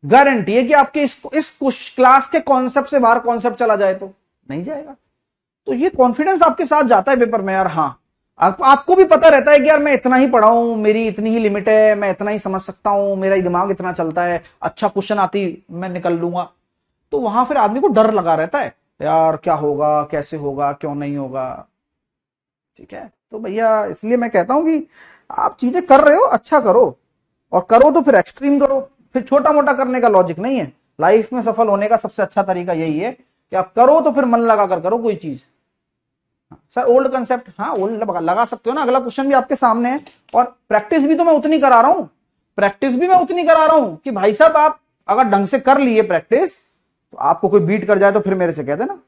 गारंटी है कि आपके इस क्लास के कॉन्सेप्ट से बाहर कॉन्सेप्ट चला जाए तो नहीं जाएगा। तो ये कॉन्फिडेंस आपके साथ जाता है पेपर में यार। हाँ, आपको भी पता रहता है कि यार मैं इतना ही पढ़ा हूं, मेरी इतनी ही लिमिट है, मैं इतना ही समझ सकता हूं, मेरा दिमाग इतना चलता है, अच्छा क्वेश्चन आती मैं निकल लूंगा। तो वहां फिर आदमी को डर लगा रहता है, यार क्या होगा, कैसे होगा, क्यों नहीं होगा। ठीक है, तो भैया इसलिए मैं कहता हूं कि आप चीजें कर रहे हो अच्छा करो, और करो तो फिर एक्सट्रीम करो, फिर छोटा मोटा करने का लॉजिक नहीं है। लाइफ में सफल होने का सबसे अच्छा तरीका यही है कि आप करो तो फिर मन लगा कर करो कोई चीज। सर ओल्ड कंसेप्ट, हाँ ओल्ड लगा सकते हो ना, अगला क्वेश्चन भी आपके सामने है। और प्रैक्टिस भी तो मैं उतनी करा रहा हूं, प्रैक्टिस भी मैं उतनी करा रहा हूं कि भाई साहब आप अगर ढंग से कर लिए प्रैक्टिस तो आपको कोई बीट कर जाए तो फिर मेरे से कह देना।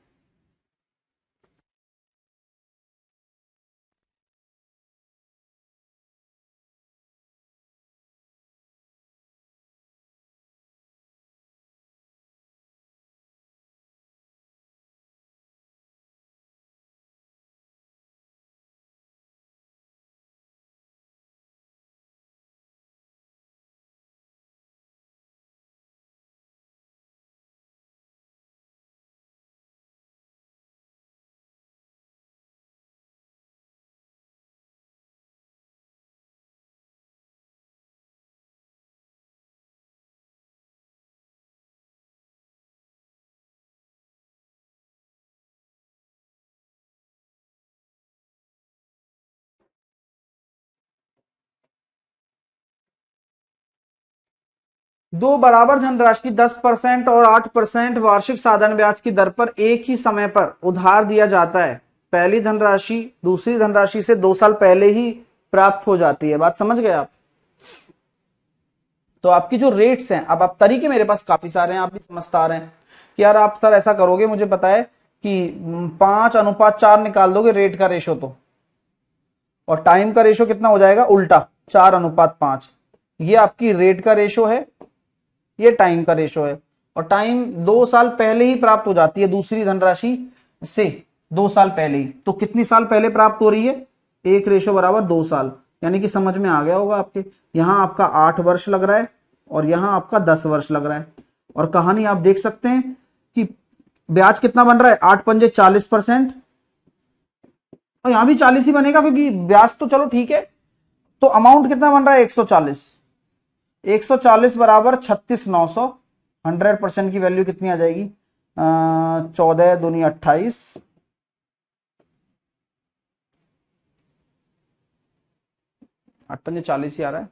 दो बराबर धनराशि की 10% और 8% वार्षिक साधारण ब्याज की दर पर एक ही समय पर उधार दिया जाता है। पहली धनराशि दूसरी धनराशि से 2 साल पहले ही प्राप्त हो जाती है। बात समझ गए आप? तो आपकी जो रेट्स हैं, अब आप तरीके मेरे पास काफी सारे हैं, आप भी समझता रहे हैं कि यार आप सर ऐसा करोगे, मुझे पता है कि 5:4 निकाल दोगे रेट का रेशो तो, और टाइम का रेशो कितना हो जाएगा उल्टा 4:5। ये आपकी रेट का रेशो है, ये टाइम का रेशो है, और टाइम 2 साल पहले ही प्राप्त हो जाती है दूसरी धनराशि से, 2 साल पहले ही। तो कितनी साल पहले प्राप्त हो रही है? 1 रेशो बराबर 2 साल। यानी कि समझ में आ गया होगा आपके, यहां आपका 8 वर्ष लग रहा है और यहां आपका 10 वर्ष लग रहा है। और कहानी आप देख सकते हैं कि ब्याज कितना बन रहा है, 8×5 40%, और यहां भी 40 ही बनेगा क्योंकि ब्याज तो चलो ठीक है। तो अमाउंट कितना बन रहा है? 140। 140 बराबर 36,900। 100% की वैल्यू कितनी आ जाएगी? 14 दूनी 28, 8×5 40 ही आ रहा है।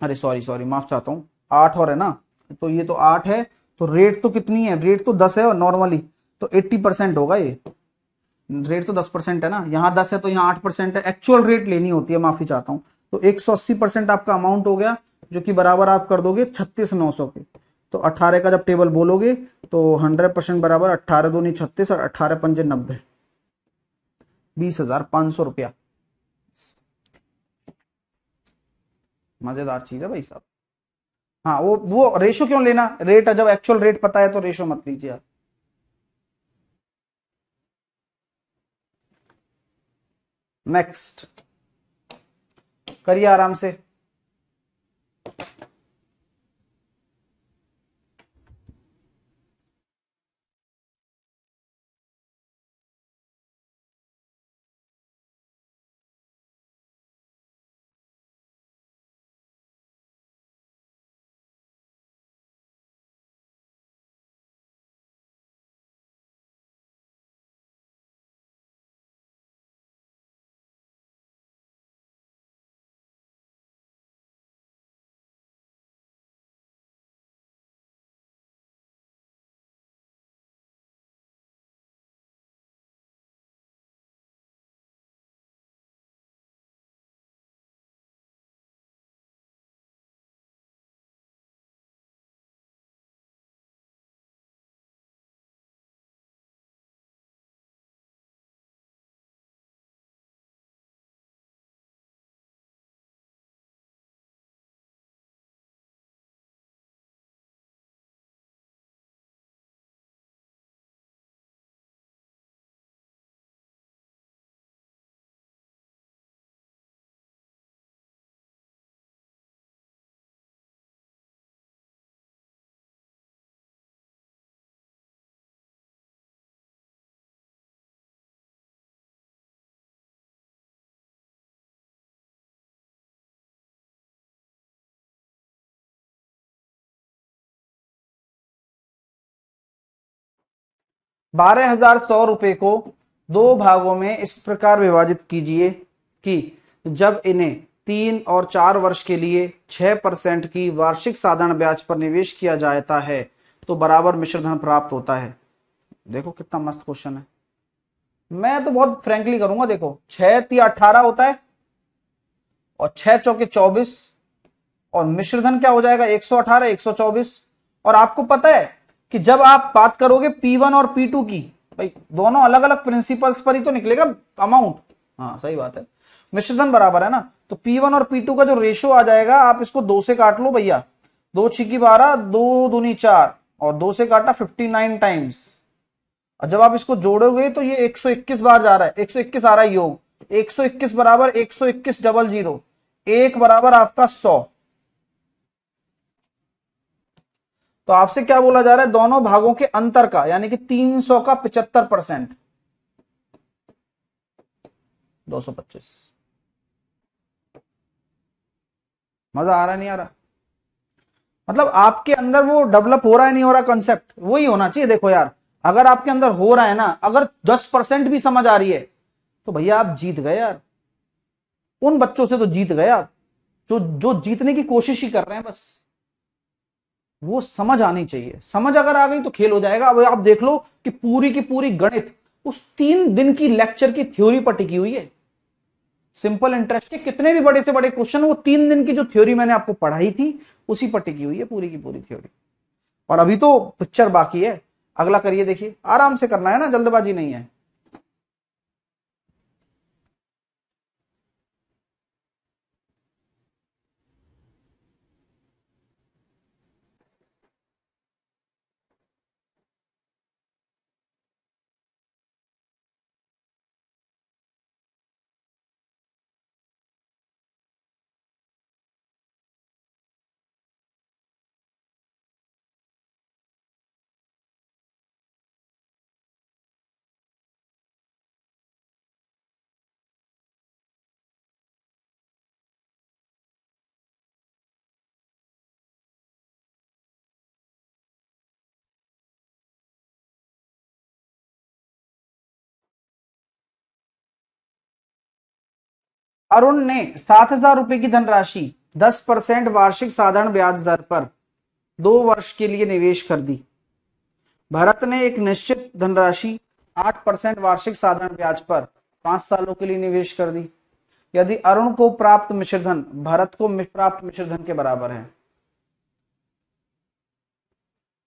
अरे सॉरी सॉरी, माफ चाहता हूँ, 8 और है ना, तो ये तो 8 है। तो रेट तो कितनी है? रेट तो 10 है और नॉर्मली तो 80% होगा। ये रेट तो 10% है ना, यहाँ 10 है तो यहाँ 8% है। एक्चुअल रेट लेनी होती है, माफी चाहता हूँ। तो 180% आपका अमाउंट हो गया, जो कि बराबर आप कर दोगे 36,900 के। तो 18 का जब टेबल बोलोगे तो 100% बराबर 18 दूनी 36 और 18 पंजे 90, 20,500 रुपया। मजेदार चीज है भाई साहब। हाँ, वो रेशो क्यों लेना, रेट जब एक्चुअल रेट पता है तो रेशो मत लीजिए आप। नेक्स्ट करिए आराम से। ₹12,100 को 2 भागों में इस प्रकार विभाजित कीजिए कि जब इन्हें 3 और 4 वर्ष के लिए 6% की वार्षिक साधारण ब्याज पर निवेश किया जाता है तो बराबर मिश्र धन प्राप्त होता है। देखो कितना मस्त क्वेश्चन है। मैं तो बहुत फ्रेंकली करूंगा, देखो 6×3 = 18 होता है, और 6×4 = 24, और मिश्रधन क्या हो जाएगा 118 124। और आपको पता है कि जब आप बात करोगे P1 और P2 की, भाई दोनों अलग अलग प्रिंसिपल्स पर ही तो निकलेगा अमाउंट। हाँ सही बात है, मिश्रधन बराबर है ना, तो P1 और P2 का जो रेशो आ जाएगा, आप इसको 2 से काट लो भैया, 2×6 = 12, 2×2 = 4, और 2 से काटा 59 टाइम्स। और जब आप इसको जोड़ोगे तो ये 121 बार जा रहा है, 121 आ रहा है योग, 121 बराबर 121 डबल 0, 1 बराबर आपका 100। तो आपसे क्या बोला जा रहा है, दोनों भागों के अंतर का, यानी कि 300 का 75%, 225। मजा आ रहा नहीं आ रहा? मतलब आपके अंदर वो डेवलप हो रहा है नहीं हो रहा कंसेप्ट, वही होना चाहिए। देखो यार, अगर आपके अंदर हो रहा है ना, अगर 10% भी समझ आ रही है तो भैया आप जीत गए यार। उन बच्चों से तो जीत गए आप जो जो जीतने की कोशिश ही कर रहे हैं बस। वो समझ आनी चाहिए, समझ अगर आ गई तो खेल हो जाएगा। अब आप देख लो कि पूरी की पूरी गणित उस 3 दिन की लेक्चर की थ्योरी पर टिकी हुई है। सिंपल इंटरेस्ट के कितने भी बड़े से बड़े क्वेश्चन, वो 3 दिन की जो थ्योरी मैंने आपको पढ़ाई थी उसी पर टिकी हुई है पूरी की पूरी थ्योरी। और अभी तो पिक्चर बाकी है, अगला करिए, देखिए आराम से करना है ना, जल्दबाजी नहीं है। अरुण ने 7,000 रुपए की धनराशि 10% वार्षिक साधारण ब्याज दर पर 2 वर्ष के लिए निवेश कर दी। भरत ने एक निश्चित धनराशि 8% वार्षिक साधारण ब्याज पर 5 सालों के लिए निवेश कर दी। यदि अरुण को प्राप्त मिश्रधन भरत को प्राप्त मिश्रधन के बराबर है,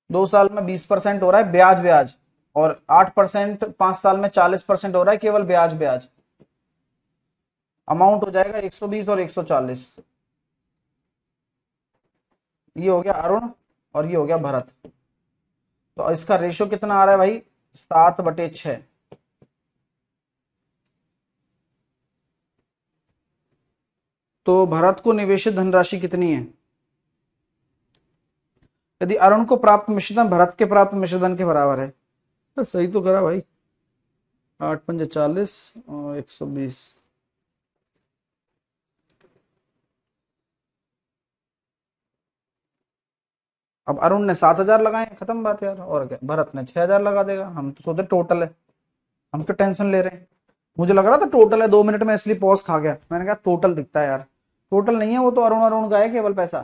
2 साल में 20% हो रहा है ब्याज ब्याज, और 8% 5 साल में 40% हो रहा है केवल ब्याज ब्याज। अमाउंट हो जाएगा 120 और 140। ये हो गया अरुण और ये हो गया भरत। तो इसका रेशो कितना आ रहा है भाई, 7/6। तो भरत को निवेशित धनराशि कितनी है? यदि अरुण को प्राप्त मिश्रधन भरत के प्राप्त मिश्रधन के बराबर है, तो सही तो करा भाई, 8×5 = 40 और 120। अब अरुण ने 7,000 लगाए, खत्म बात यार, और क्या, भरत ने 6,000 लगा देगा। हम तो सोचे टोटल है, हम तो टेंशन ले रहे हैं। मुझे लग रहा था टोटल है, 2 मिनट में इसलिए पॉज खा गया, मैंने कहा टोटल दिखता है यार। टोटल नहीं है, वो तो अरुण अरुण का है केवल पैसा।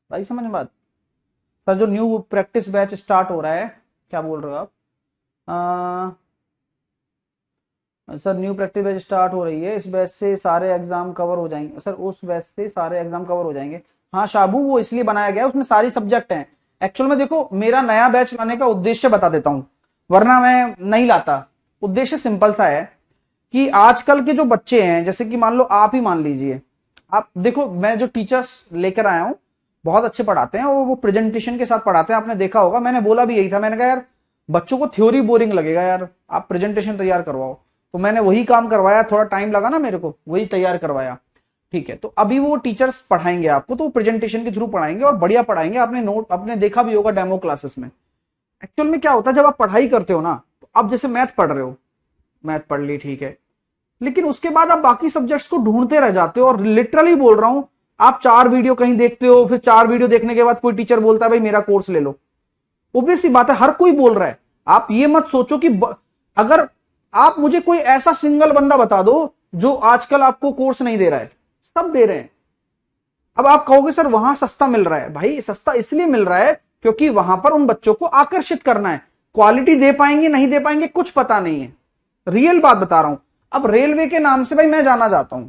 भाई समझ में बात? सर जो न्यू प्रैक्टिस बैच स्टार्ट हो रहा है, क्या बोल रहे हो आप? Sir new practice batch start हो रही है, इस बैच से सारे एग्जाम कवर हो जाएंगे। सर उस बैच से सारे एग्जाम कवर हो जाएंगे। हाँ शाबू, वो इसलिए बनाया गया है, उसमें सारी सब्जेक्ट हैं। एक्चुअल में देखो, मेरा नया बैच लाने का उद्देश्य बता देता हूं, वरना मैं नहीं लाता। उद्देश्य सिंपल सा है कि आजकल के जो बच्चे हैं, जैसे कि मान लो आप ही मान लीजिए, आप देखो मैं जो टीचर्स लेकर आया हूं बहुत अच्छे पढ़ाते हैं, वो प्रेजेंटेशन के साथ पढ़ाते हैं। आपने देखा होगा, मैंने बोला भी यही था, मैंने कहा यार बच्चों को थ्योरी बोरिंग लगेगा यार, आप प्रेजेंटेशन तैयार करवाओ। तो मैंने वही काम करवाया, थोड़ा टाइम लगा ना मेरे को, वही तैयार करवाया। ठीक है, तो अभी वो टीचर्स पढ़ाएंगे आपको, तो वो प्रेजेंटेशन के थ्रू पढ़ाएंगे और बढ़िया पढ़ाएंगे। आपने नोट आपने देखा भी होगा डेमो क्लासेस में। एक्चुअल में क्या होता है, जब आप पढ़ाई करते हो ना, तो आप जैसे मैथ पढ़ रहे हो, मैथ पढ़ ली ठीक है, लेकिन उसके बाद आप बाकी सब्जेक्ट्स को ढूंढते रह जाते हो। और लिटरली बोल रहा हूं, आप 4 वीडियो कहीं देखते हो, फिर 4 वीडियो देखने के बाद कोई टीचर बोलता है भाई मेरा कोर्स ले लो। ऑब्वियस सी बात है, हर कोई बोल रहा है। आप ये मत सोचो कि अगर आप मुझे कोई ऐसा सिंगल बंदा बता दो जो आजकल आपको कोर्स नहीं दे रहा है, सब दे रहे हैं। अब आप कहोगे सर वहां सस्ता मिल रहा है, भाई सस्ता इसलिए मिल रहा है क्योंकि वहां पर उन बच्चों को आकर्षित करना है। क्वालिटी दे पाएंगे नहीं दे पाएंगे कुछ पता नहीं है, रियल बात बता रहा हूं। अब रेलवे के नाम से भाई मैं जाना चाहता हूं,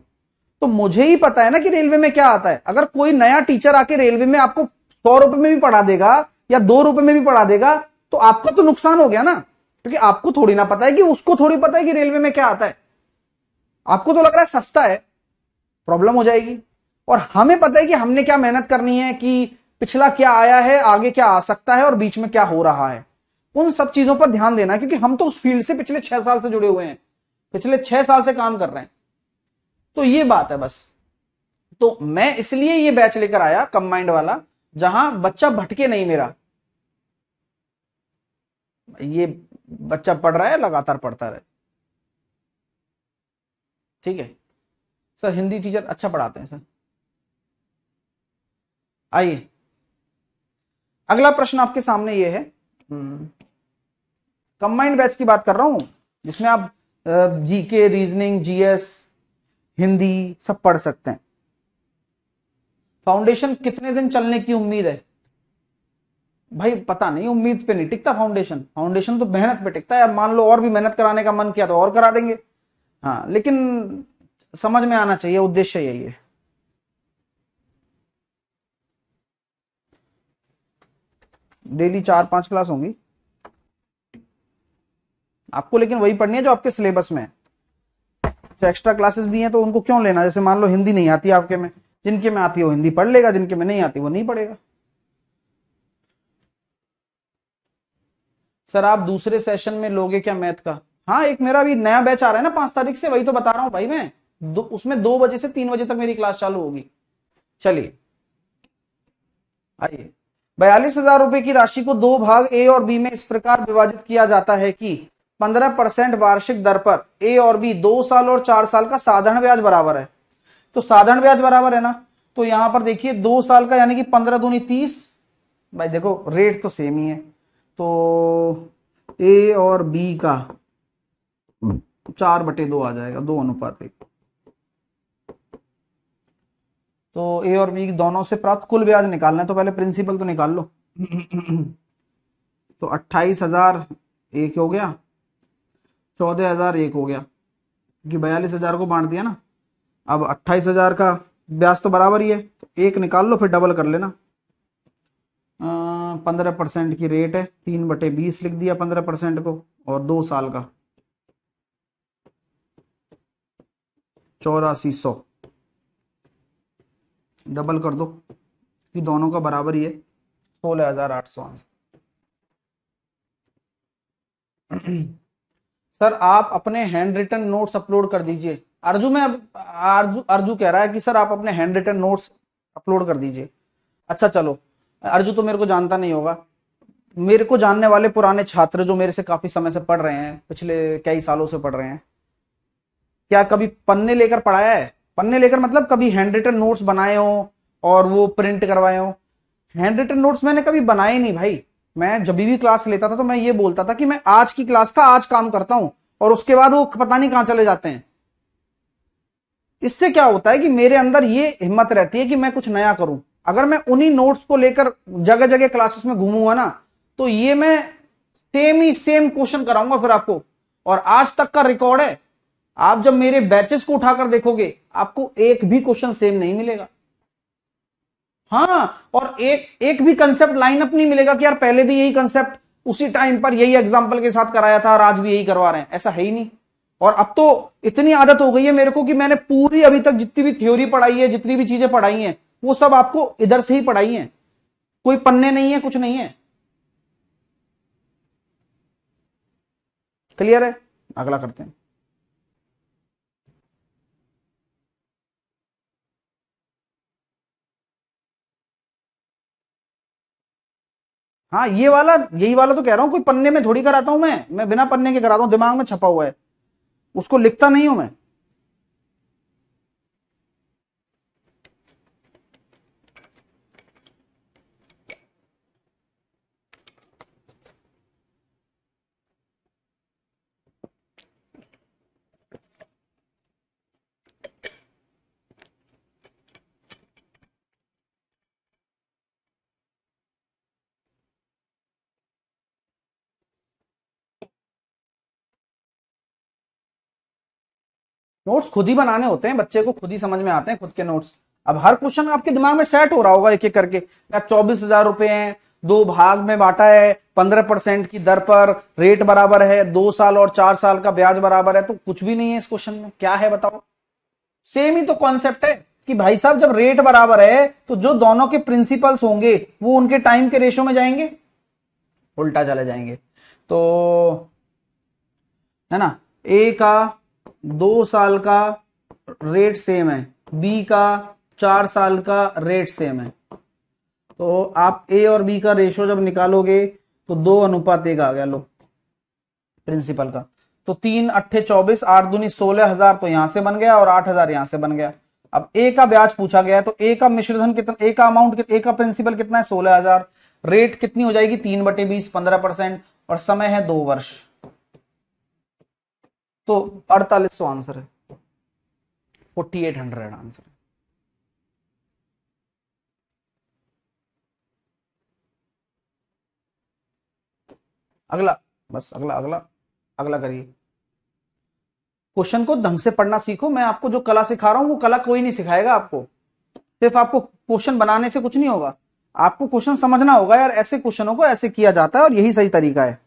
तो मुझे ही पता है ना कि रेलवे में क्या आता है। अगर कोई नया टीचर आके रेलवे में आपको 100 रुपए में भी पढ़ा देगा या 2 रुपए में भी पढ़ा देगा, तो आपका तो नुकसान हो गया ना, क्योंकि आपको थोड़ी ना पता है कि उसको थोड़ी पता है कि रेलवे में क्या आता है। आपको तो लग रहा है सस्ता है, प्रॉब्लम हो जाएगी। और हमें पता है कि हमने क्या मेहनत करनी है, कि पिछला क्या आया है, आगे क्या आ सकता है और बीच में क्या हो रहा है। उन सब चीजों पर ध्यान देना है, क्योंकि हम तो उस फील्ड से पिछले 6 साल से जुड़े हुए हैं, पिछले 6 साल से काम कर रहे हैं। तो ये बात है बस। तो मैं इसलिए ये बैच लेकर आया कंबाइंड वाला, जहां बच्चा भटके नहीं मेरा। ये बच्चा पढ़ रहा है, लगातार पढ़ता रहे। ठीक है सर, हिंदी टीचर अच्छा पढ़ाते हैं सर। आइए, अगला प्रश्न आपके सामने ये है। कंबाइंड बैच की बात कर रहा हूं, जिसमें आप जीके, रीजनिंग, जीएस, हिंदी सब पढ़ सकते हैं। फाउंडेशन कितने दिन चलने की उम्मीद है? भाई पता नहीं, उम्मीद पे नहीं टिकता फाउंडेशन। फाउंडेशन तो मेहनत पे टिकता है। अब मान लो और भी मेहनत कराने का मन किया तो और करा देंगे। हाँ, लेकिन समझ में आना चाहिए, उद्देश्य यही है। डेली 4-5 क्लास होंगी आपको, लेकिन वही पढ़नी है जो आपके सिलेबस में है। तो एक्स्ट्रा क्लासेस भी हैं तो उनको क्यों लेना? जैसे मान लो हिंदी नहीं आती आपके में, जिनके में आती है वो हिंदी पढ़ लेगा, जिनके में नहीं आती वो नहीं पढ़ेगा। सर आप दूसरे सेशन में लोगे क्या मैथ का? हाँ, एक मेरा भी नया बैच आ रहा है ना 5 तारीख से, वही तो बता रहा हूं भाई मैं। उसमें 2 बजे से 3 बजे तक मेरी क्लास चालू होगी। चलिए आइए। 42,000 रुपए की राशि को दो भाग ए और बी में इस प्रकार विभाजित किया जाता है कि 15% वार्षिक दर पर ए और बी 2 साल और 4 साल का साधारण ब्याज बराबर है। तो साधारण ब्याज बराबर है ना, तो यहां पर देखिए 2 साल का यानी कि 15 दूनी 30। भाई देखो रेट तो सेम ही है, तो ए और बी का 4/2 आ जाएगा, 2:1। तो ए और बी दोनों से प्राप्त कुल ब्याज निकालना है, तो पहले प्रिंसिपल तो निकाल लो। तो 28,000 एक हो गया, 14,000 एक हो गया, क्योंकि 42,000 को बांट दिया ना। अब 28,000 का ब्याज तो बराबर ही है, तो एक निकाल लो, फिर डबल कर लेना। 15% की रेट है, 3/20 लिख दिया 15% को, और 2 साल का 8400। डबल कर दो कि दोनों का बराबर ही है, 16,800 आंसर। सर आप अपने हैंड रिटन नोट्स अपलोड कर दीजिए। अर्जु में अब अर्जु अर्जु कह रहा है कि सर आप अपने हैंड रिटन नोट्स अपलोड कर दीजिए। अच्छा चलो, अर्जु तो मेरे को जानता नहीं होगा। मेरे को जानने वाले पुराने छात्र जो मेरे से काफी समय से पढ़ रहे हैं, पिछले कई सालों से पढ़ रहे हैं, क्या कभी पन्ने लेकर पढ़ाया है? पन्ने लेकर मतलब कभी हैंड रिटन नोट्स बनाए हो और वो प्रिंट करवाए हो? हैंड रिटन नोट्स मैंने कभी बनाए नहीं भाई। मैं जब भी क्लास लेता था तो मैं ये बोलता था कि मैं आज की क्लास का आज काम करता हूं, और उसके बाद वो पता नहीं कहां चले जाते हैं। इससे क्या होता है कि मेरे अंदर ये हिम्मत रहती है कि मैं कुछ नया करूं। अगर मैं उन्हीं नोट्स को लेकर जगह जगह क्लासेस में घूमूंगा ना, तो ये मैं सेम ही सेम क्वेश्चन कराऊंगा फिर आपको। और आज तक का रिकॉर्ड है, आप जब मेरे बैचेस को उठाकर देखोगे आपको एक भी क्वेश्चन सेम नहीं मिलेगा। हाँ, और एक एक भी कंसेप्ट लाइनअप नहीं मिलेगा कि यार पहले भी यही कंसेप्ट उसी टाइम पर यही एग्जांपल के साथ कराया था और आज भी यही करवा रहे हैं, ऐसा है ही नहीं। और अब तो इतनी आदत हो गई है मेरे को कि मैंने पूरी अभी तक जितनी भी थ्योरी पढ़ाई है, जितनी भी चीजें पढ़ाई हैं, वो सब आपको इधर से ही पढ़ाई है। कोई पन्ने नहीं है, कुछ नहीं है। क्लियर है? अगला करते हैं। हाँ, ये वाला यही वाला तो कह रहा हूं, कोई पन्ने में थोड़ी कराता हूं मैं बिना पन्ने के कराता हूं, दिमाग में छपा हुआ है, उसको लिखता नहीं हूं मैं। नोट्स खुद ही बनाने होते हैं, बच्चे को खुद ही समझ में आते हैं खुद के नोट्स। अब हर क्वेश्चन आपके दिमाग में सेट हो रहा होगा एक एक करके। या 24,000 रुपए हैं, 2 भाग में बांटा है, 15% की दर पर, रेट बराबर है, 2 साल और 4 साल का ब्याज बराबर है, तो कुछ भी नहीं है इस क्वेश्चन में। क्या है बताओ? सेम ही तो कॉन्सेप्ट है कि भाई साहब जब रेट बराबर है तो जो दोनों के प्रिंसिपल्स होंगे वो उनके टाइम के रेशो में जाएंगे, उल्टा चले जाएंगे। तो है ना, ए का 2 साल का रेट सेम है, बी का 4 साल का रेट सेम है। तो आप ए और बी का रेशो जब निकालोगे तो 2:1 आ गया, लो प्रिंसिपल का। तो 3 अट्ठे 24, 8 दूनी 16,000 तो यहां से बन गया और 8,000 यहां से बन गया। अब ए का ब्याज पूछा गया है तो ए का मिश्रधन कितना, ए का अमाउंट, ए का प्रिंसिपल कितना है 16,000, रेट कितनी हो जाएगी 3/20, 15%, और समय है 2 वर्ष। तो 4800 आंसर है, 4800 आंसर है। अगला, बस अगला अगला अगला करिए। क्वेश्चन को ढंग से पढ़ना सीखो। मैं आपको जो कला सिखा रहा हूं वो कला कोई नहीं सिखाएगा आपको। सिर्फ आपको क्वेश्चन बनाने से कुछ नहीं होगा, आपको क्वेश्चन समझना होगा यार, ऐसे क्वेश्चनों को ऐसे किया जाता है और यही सही तरीका है।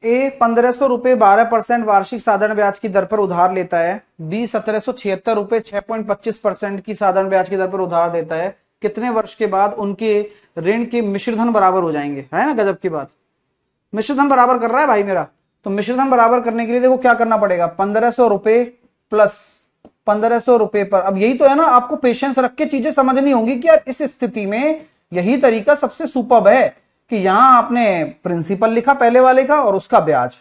ए 1,500 रुपए 12% वार्षिक साधारण ब्याज की दर पर उधार लेता है। बी 1,776 रुपए 6.25% की साधारण ब्याज की दर पर उधार देता है। कितने वर्ष के बाद उनके ऋण के मिश्रधन बराबर हो जाएंगे? है ना गजब की बात। मिश्रधन बराबर कर रहा है भाई मेरा। तो मिश्रधन बराबर करने के लिए देखो क्या करना पड़ेगा, 1,500 रुपए प्लस 1,500 रुपए पर। अब यही तो है ना, आपको पेशेंस रख के चीजें समझनी होंगी कि यार इस स्थिति में यही तरीका सबसे सुपर्ब है कि यहां आपने प्रिंसिपल लिखा पहले वाले का और उसका ब्याज,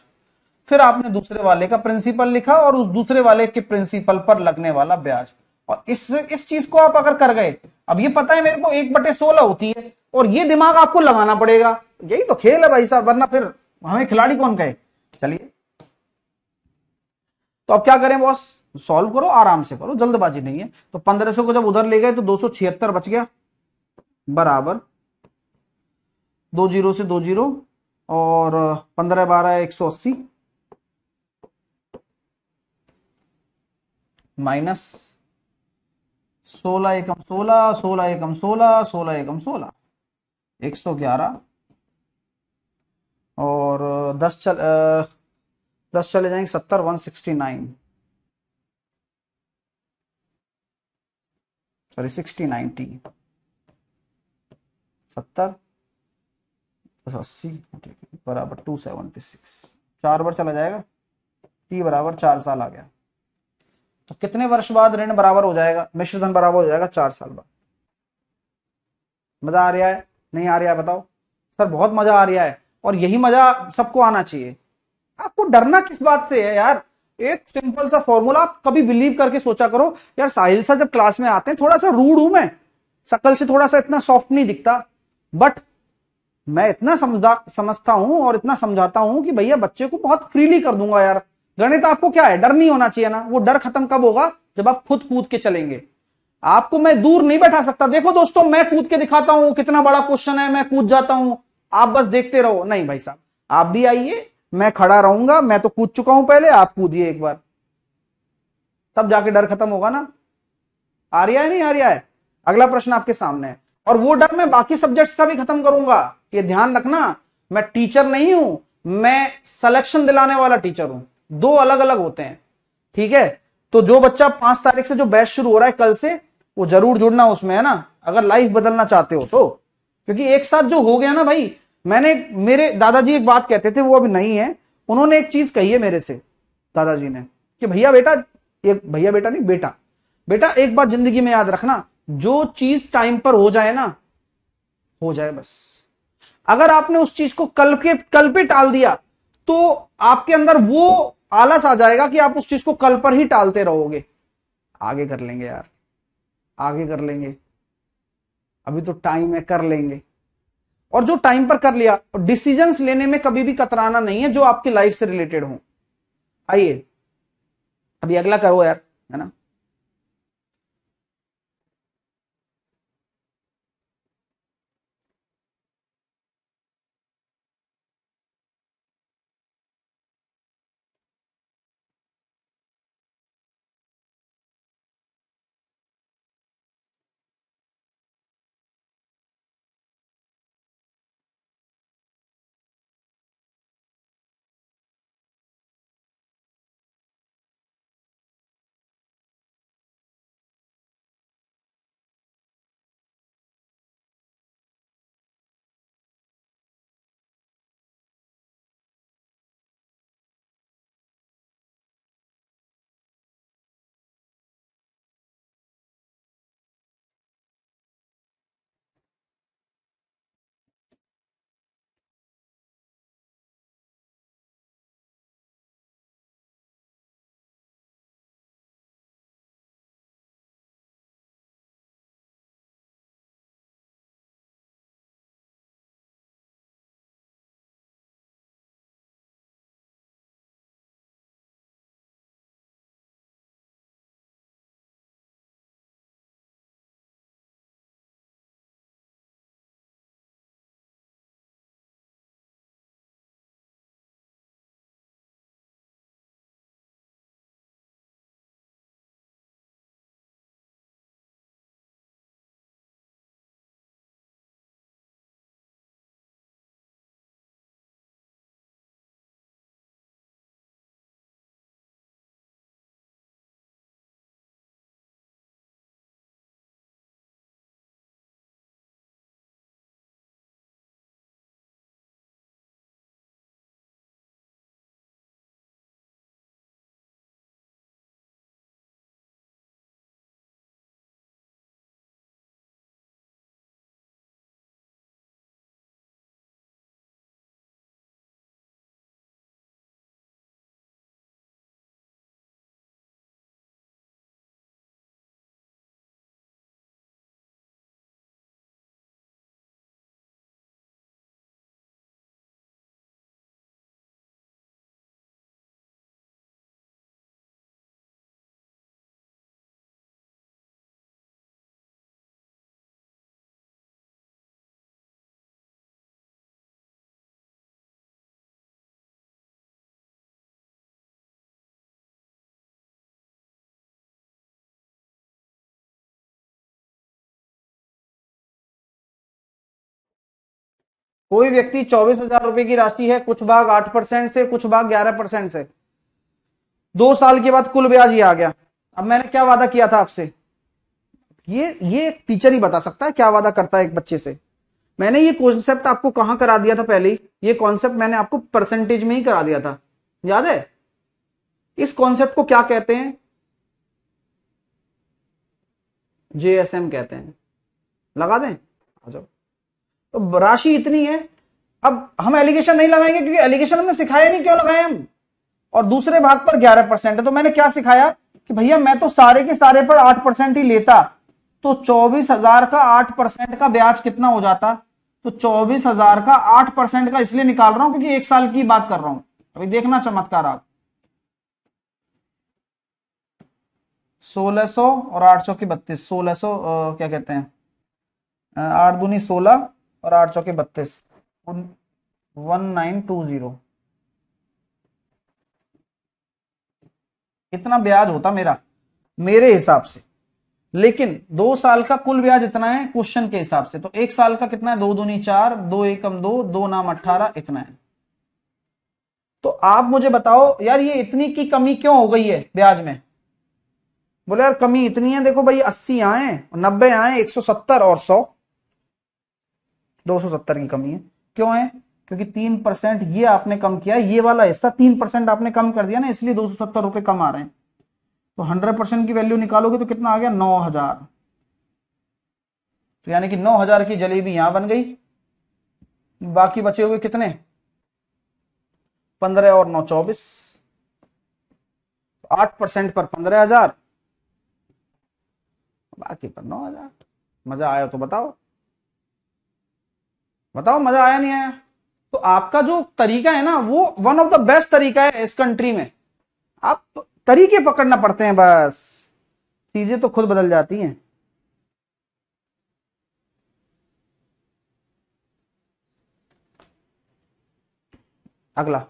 फिर आपने दूसरे वाले का प्रिंसिपल लिखा और उस दूसरे वाले के प्रिंसिपल पर लगने वाला ब्याज। और इस चीज को आप अगर कर गए, अब ये पता है मेरे को 1/16 होती है और ये दिमाग आपको लगाना पड़ेगा। यही तो खेल है भाई साहब, वरना फिर हमें खिलाड़ी कौन कहे। चलिए, तो अब क्या करें बॉस, सॉल्व करो, आराम से करो, जल्दबाजी नहीं है। तो 1,500 को जब उधर ले गए तो 276 बच गया, बराबर 2 जीरो से 2 जीरो, और 15 12 180, माइनस 16 एकम 16, 16 एकम 16, 16 एकम 16, 111, और 10 चले जाएंगे 70, 169, सॉरी 60, 90, 70 80 बराबर 276, 4 बार चला जाएगा, टी बराबर 4 साल आ गया। तो कितने वर्ष बाद ऋण बराबर हो जाएगा, मिश्रधन बराबर हो जाएगा? 4 साल बाद। मजा आ रहा है नहीं आ रहा है बताओ? सर बहुत मजा आ रहा है, और यही मजा सबको आना चाहिए। आपको डरना किस बात से है यार? एक सिंपल सा फॉर्मूला, आप कभी बिलीव करके सोचा करो यार, साहिल सर जब क्लास में आते हैं, थोड़ा सा रूड हूं मैं, शकल से थोड़ा सा इतना सॉफ्ट नहीं दिखता, बट मैं इतना समझता हूं और इतना समझाता हूं कि भैया बच्चे को बहुत फ्रीली कर दूंगा यार। गणित आपको क्या है, डर नहीं होना चाहिए ना। वो डर खत्म कब होगा, जब आप खुद कूद के चलेंगे। आपको मैं दूर नहीं बैठा सकता। देखो दोस्तों, मैं कूद के दिखाता हूं, कितना बड़ा क्वेश्चन है, मैं कूद जाता हूं, आप बस देखते रहो। नहीं भाई साहब, आप भी आइए, मैं खड़ा रहूंगा, मैं तो कूद चुका हूं पहले, आप कूदिए एक बार, तब जाके डर खत्म होगा ना। आ रहा है नहीं आ रहा है? अगला प्रश्न आपके सामने है, और वो डर मैं बाकी सब्जेक्ट्स का भी खत्म करूंगा। ये ध्यान रखना, मैं टीचर नहीं हूं, मैं सिलेक्शन दिलाने वाला टीचर हूं। दो अलग अलग होते हैं, ठीक है? तो जो बच्चा 5 तारीख से जो बैच शुरू हो रहा है कल से, वो जरूर जुड़ना उसमें, है ना, अगर लाइफ बदलना चाहते हो तो। क्योंकि एक साथ जो हो गया ना भाई, मैंने, मेरे दादाजी एक बात कहते थे, वो अभी नहीं है, उन्होंने एक चीज कही है मेरे से, दादाजी ने, कि भैया बेटा, एक भैया बेटा नहीं, बेटा बेटा, एक बात जिंदगी में याद रखना, जो चीज टाइम पर हो जाए ना, हो जाए बस। अगर आपने उस चीज को कल पे टाल दिया, तो आपके अंदर वो आलस आ जाएगा कि आप उस चीज को कल पर ही टालते रहोगे। आगे कर लेंगे यार, आगे कर लेंगे, अभी तो टाइम है, कर लेंगे। और जो टाइम पर कर लिया, डिसीजंस लेने में कभी भी कतराना नहीं है, जो आपकी लाइफ से रिलेटेड हो। आइए अभी अगला करो यार, है ना। कोई व्यक्ति 24,000 रुपए की राशि है, कुछ भाग 8% से, कुछ भाग 11% से, 2 साल के बाद कुल ब्याज ये आ गया। अब मैंने क्या वादा किया था आपसे, ये एक टीचर ही बता सकता है क्या वादा करता है एक बच्चे से। मैंने ये कॉन्सेप्ट आपको कहां करा दिया था पहले ही, ये कॉन्सेप्ट मैंने आपको परसेंटेज में ही करा दिया था, याद है? इस कॉन्सेप्ट को क्या कहते हैं? जेएसएम कहते हैं। लगा दें, आ जाओ। तो राशि इतनी है। अब हम एलिगेशन नहीं लगाएंगे, क्योंकि एलिगेशन हमने सिखाया नहीं, क्यों लगाए हम? और दूसरे भाग पर 11% है। तो मैंने क्या सिखाया कि भैया मैं तो सारे के सारे पर 8% ही लेता, तो 24,000 का 8% का ब्याज कितना हो जाता? तो 24,000 का 8% का इसलिए निकाल रहा हूं क्योंकि एक साल की बात कर रहा हूं। अभी देखना चमत्कार आप, 1600 और 8 चौके 32, 1600 क्या कहते हैं, 8 दूनी 16 और 8 चौके 32, 1920। इतना ब्याज होता मेरा मेरे हिसाब से। लेकिन 2 साल का कुल ब्याज इतना है क्वेश्चन के हिसाब से, तो एक साल का कितना है? 2 दूनी 4, 2 एकम 2, 2 नाम 18, इतना है। तो आप मुझे बताओ यार ये इतनी की कमी क्यों हो गई है ब्याज में? बोले यार कमी इतनी है, देखो भाई 80 आए, 90 आए, 170 और 100, 270 की कमी है। क्यों है? क्योंकि 3% ये आपने कम किया, ये वाला हिस्सा 3% आपने कम कर दिया ना, इसलिए 270 रुपए कम आ रहे हैं। तो 100% की वैल्यू निकालोगे तो कितना आ गया? 9,000। तो यानी कि 9,000 की जलेबी यहां बन गई, बाकी बचे हुए कितने? 15 और 9 24, 8% पर 15,000, बाकी पर 9,000। मजा आया तो बताओ, बताओ मजा आया नहीं आया? तो आपका जो तरीका है ना वो वन ऑफ द बेस्ट तरीका है इस कंट्री में। आप तरीके पकड़ना पड़ते हैं बस, चीजें तो खुद बदल जाती हैं। अगला,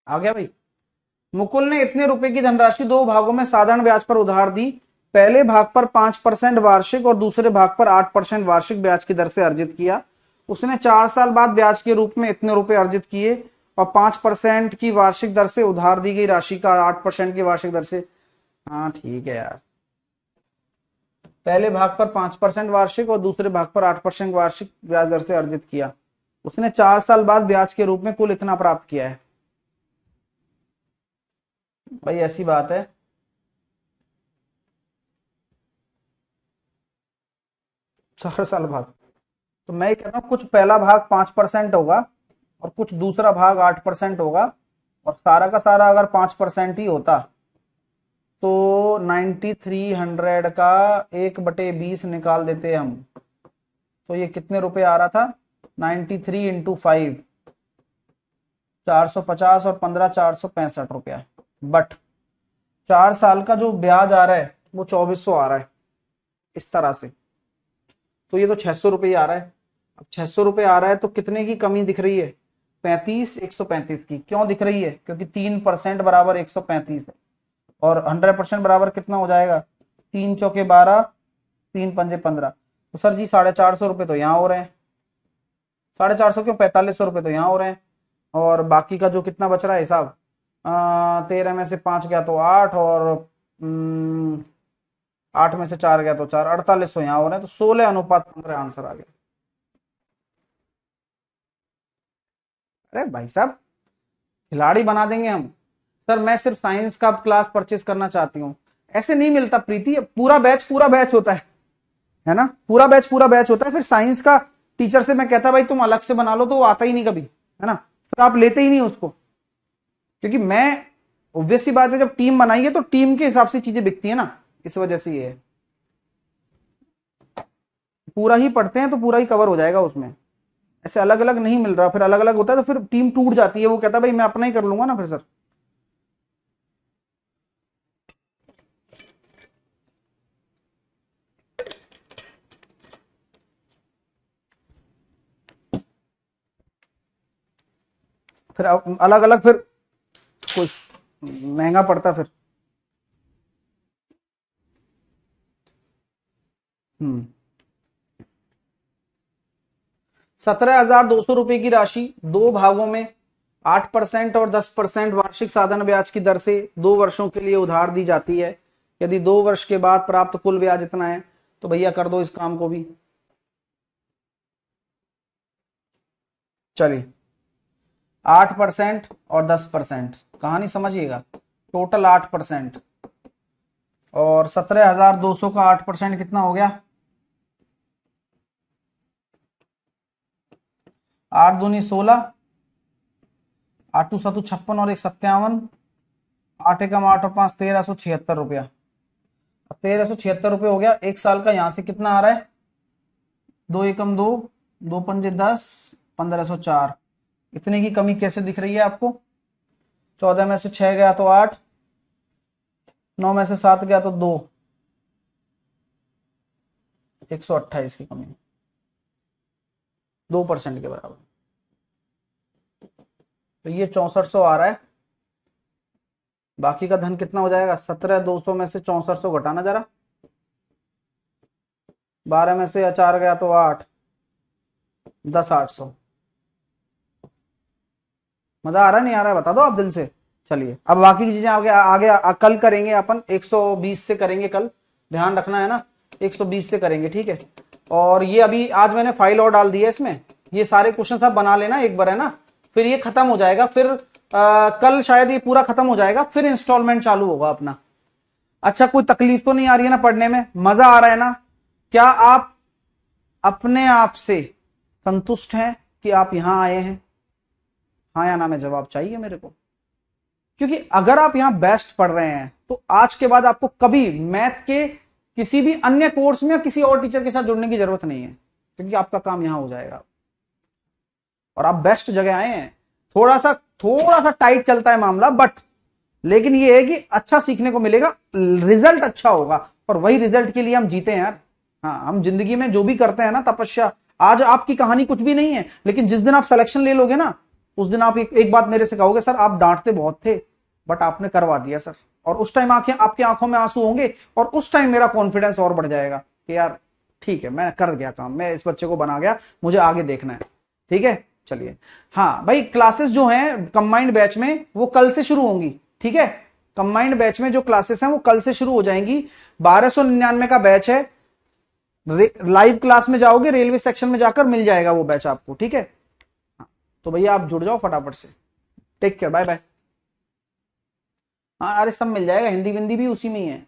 आ गया भाई। मुकुल ने इतने रुपए की धनराशि 2 भागों में साधारण ब्याज पर उधार दी। पहले भाग पर 5% वार्षिक और दूसरे भाग पर 8% वार्षिक ब्याज की दर से अर्जित किया। उसने 4 साल बाद ब्याज के रूप में इतने रुपए अर्जित किए और 5% की वार्षिक दर से उधार दी गई राशि का 8% की वार्षिक दर से। हाँ ठीक है यार, पहले भाग पर 5% वार्षिक और दूसरे भाग पर 8% वार्षिक ब्याज दर से अर्जित किया। उसने 4 साल बाद ब्याज के रूप में कुल इतना प्राप्त किया है। भाई ऐसी बात है, 4 साल बाद। तो मैं ये कहता हूँ कुछ पहला भाग 5% होगा और कुछ दूसरा भाग 8% होगा, और सारा का सारा अगर 5% ही होता तो 9300 का 1/20 निकाल देते हम, तो ये कितने रुपए आ रहा था? 93 इंटू 5, 450 और 15 465 रुपया। बट 4 साल का जो ब्याज आ रहा है वो 2400 आ रहा है इस तरह से, तो ये तो 600 रुपये आ रहा है। अब 600 रुपये आ रहा है तो कितने की कमी दिख रही है? 35, 135 की। क्यों दिख रही है? क्योंकि 3% बराबर 135 है, और 100% बराबर कितना हो जाएगा? 3 चौके 12, 3 पंजे 15। तो सर जी 450 रुपये तो यहाँ हो रहे हैं, 450 क्यों, 4500 रुपये तो यहाँ हो रहे हैं। और बाकी का जो कितना बच रहा है हिसाब, 13 में से 5 गया तो 8, और 8 में से 4 गया तो 4, 4800 यहाँ हो रहे हैं। तो 16:15 आंसर आ गया। अरे भाई साहब खिलाड़ी बना देंगे हम। सर मैं सिर्फ साइंस का क्लास परचेस करना चाहती हूँ। ऐसे नहीं मिलता प्रीति, पूरा बैच होता है ना, पूरा बैच होता है। फिर साइंस का टीचर से मैं कहता भाई तुम अलग से बना लो, तो वो आता ही नहीं कभी, है ना, फिर आप लेते ही नहीं उसको। क्योंकि मैं, ऑब्वियस सी बात है, जब टीम बनाई है तो टीम के हिसाब से चीजें बिकती है ना, इस वजह से ये है। पूरा ही पढ़ते हैं तो पूरा ही कवर हो जाएगा उसमें। ऐसे अलग अलग नहीं मिल रहा, फिर अलग अलग होता है तो फिर टीम टूट जाती है। वो कहता है भाई मैं अपना ही कर लूंगा ना फिर सर। फिर अलग अलग फिर कुछ महंगा पड़ता फिर। 17,200 रुपए की राशि 2 भागों में 8% और 10% वार्षिक साधन ब्याज की दर से 2 वर्षों के लिए उधार दी जाती है। यदि 2 वर्ष के बाद प्राप्त कुल ब्याज इतना है तो भैया कर दो इस काम को भी। चलिए 8% और 10%, कहानी समझिएगा। टोटल 8% और 17,200 का 8% कितना हो गया? 8 दूनी 16, 8 टू 7 56 और 1 57, 8 एकम 8 और 5 1376 रुपया। अब 1376 रुपये हो गया। एक साल का यहां से कितना आ रहा है? 2 एकम 2, 2 पंजे 10, 1504। इतने की कमी कैसे दिख रही है आपको? 14 में से 6 गया तो 8, 9 में से 7 गया तो 2, 128 की कमी, 2% के बराबर। तो ये 6400 आ रहा है। बाकी का धन कितना हो जाएगा? 17,200 में से 6400 घटाना जरा। 12 में से 4 गया तो 8, 10,800। मजा आ रहा है नहीं आ रहा है बता दो आप दिल से। चलिए अब बाकी की चीजें आगे आगे कल करेंगे अपन। 120 से करेंगे कल, ध्यान रखना है ना। 120 से करेंगे, ठीक है। और ये अभी आज मैंने फाइल और डाल दी है इसमें। ये सारे क्वेश्चन आप बना लेना एक बार, है ना। फिर ये खत्म हो जाएगा। फिर कल शायद ये पूरा खत्म हो जाएगा, फिर इंस्टॉलमेंट चालू होगा अपना। अच्छा, कोई तकलीफ तो नहीं आ रही है ना पढ़ने में? मजा आ रहा है ना? क्या आप अपने आप से संतुष्ट हैं कि आप यहां आए हैं? हाँ या ना में जवाब चाहिए मेरे को। क्योंकि अगर आप यहां बेस्ट पढ़ रहे हैं तो आज के बाद आपको कभी मैथ के किसी भी अन्य कोर्स में या किसी और टीचर के साथ जुड़ने की जरूरत नहीं है, क्योंकि आपका काम यहां हो जाएगा और आप बेस्ट जगह आए हैं। थोड़ा सा टाइट चलता है मामला, बट लेकिन ये है कि अच्छा सीखने को मिलेगा, रिजल्ट अच्छा होगा। और वही रिजल्ट के लिए हम जीते हैं यार। हाँ, हम जिंदगी में जो भी करते हैं ना, तपस्या। आज आपकी कहानी कुछ भी नहीं है, लेकिन जिस दिन आप सिलेक्शन ले लोगे ना, उस दिन आप एक बात मेरे से कहोगे, सर आप डांटते बहुत थे बट आपने करवा दिया सर। और उस टाइम आपकी आंखों में आंसू होंगे और उस टाइम मेरा कॉन्फिडेंस और बढ़ जाएगा कि यार ठीक है, मैं कर गया काम, मैं इस बच्चे को बना गया, मुझे आगे देखना है। ठीक है, चलिए। हाँ भाई, क्लासेस जो हैं कंबाइंड बैच में वो कल से शुरू होंगी। ठीक है, कंबाइंड बैच में जो क्लासेस हैं वो कल से शुरू हो जाएंगी। 1299 का बैच है। लाइव क्लास में जाओगे, रेलवे सेक्शन में जाकर मिल जाएगा वो बैच आपको। ठीक है, तो भैया आप जुड़ जाओ फटाफट से। Take care, bye bye. हाँ अरे सब मिल जाएगा, हिंदी विंदी भी उसी में ही है।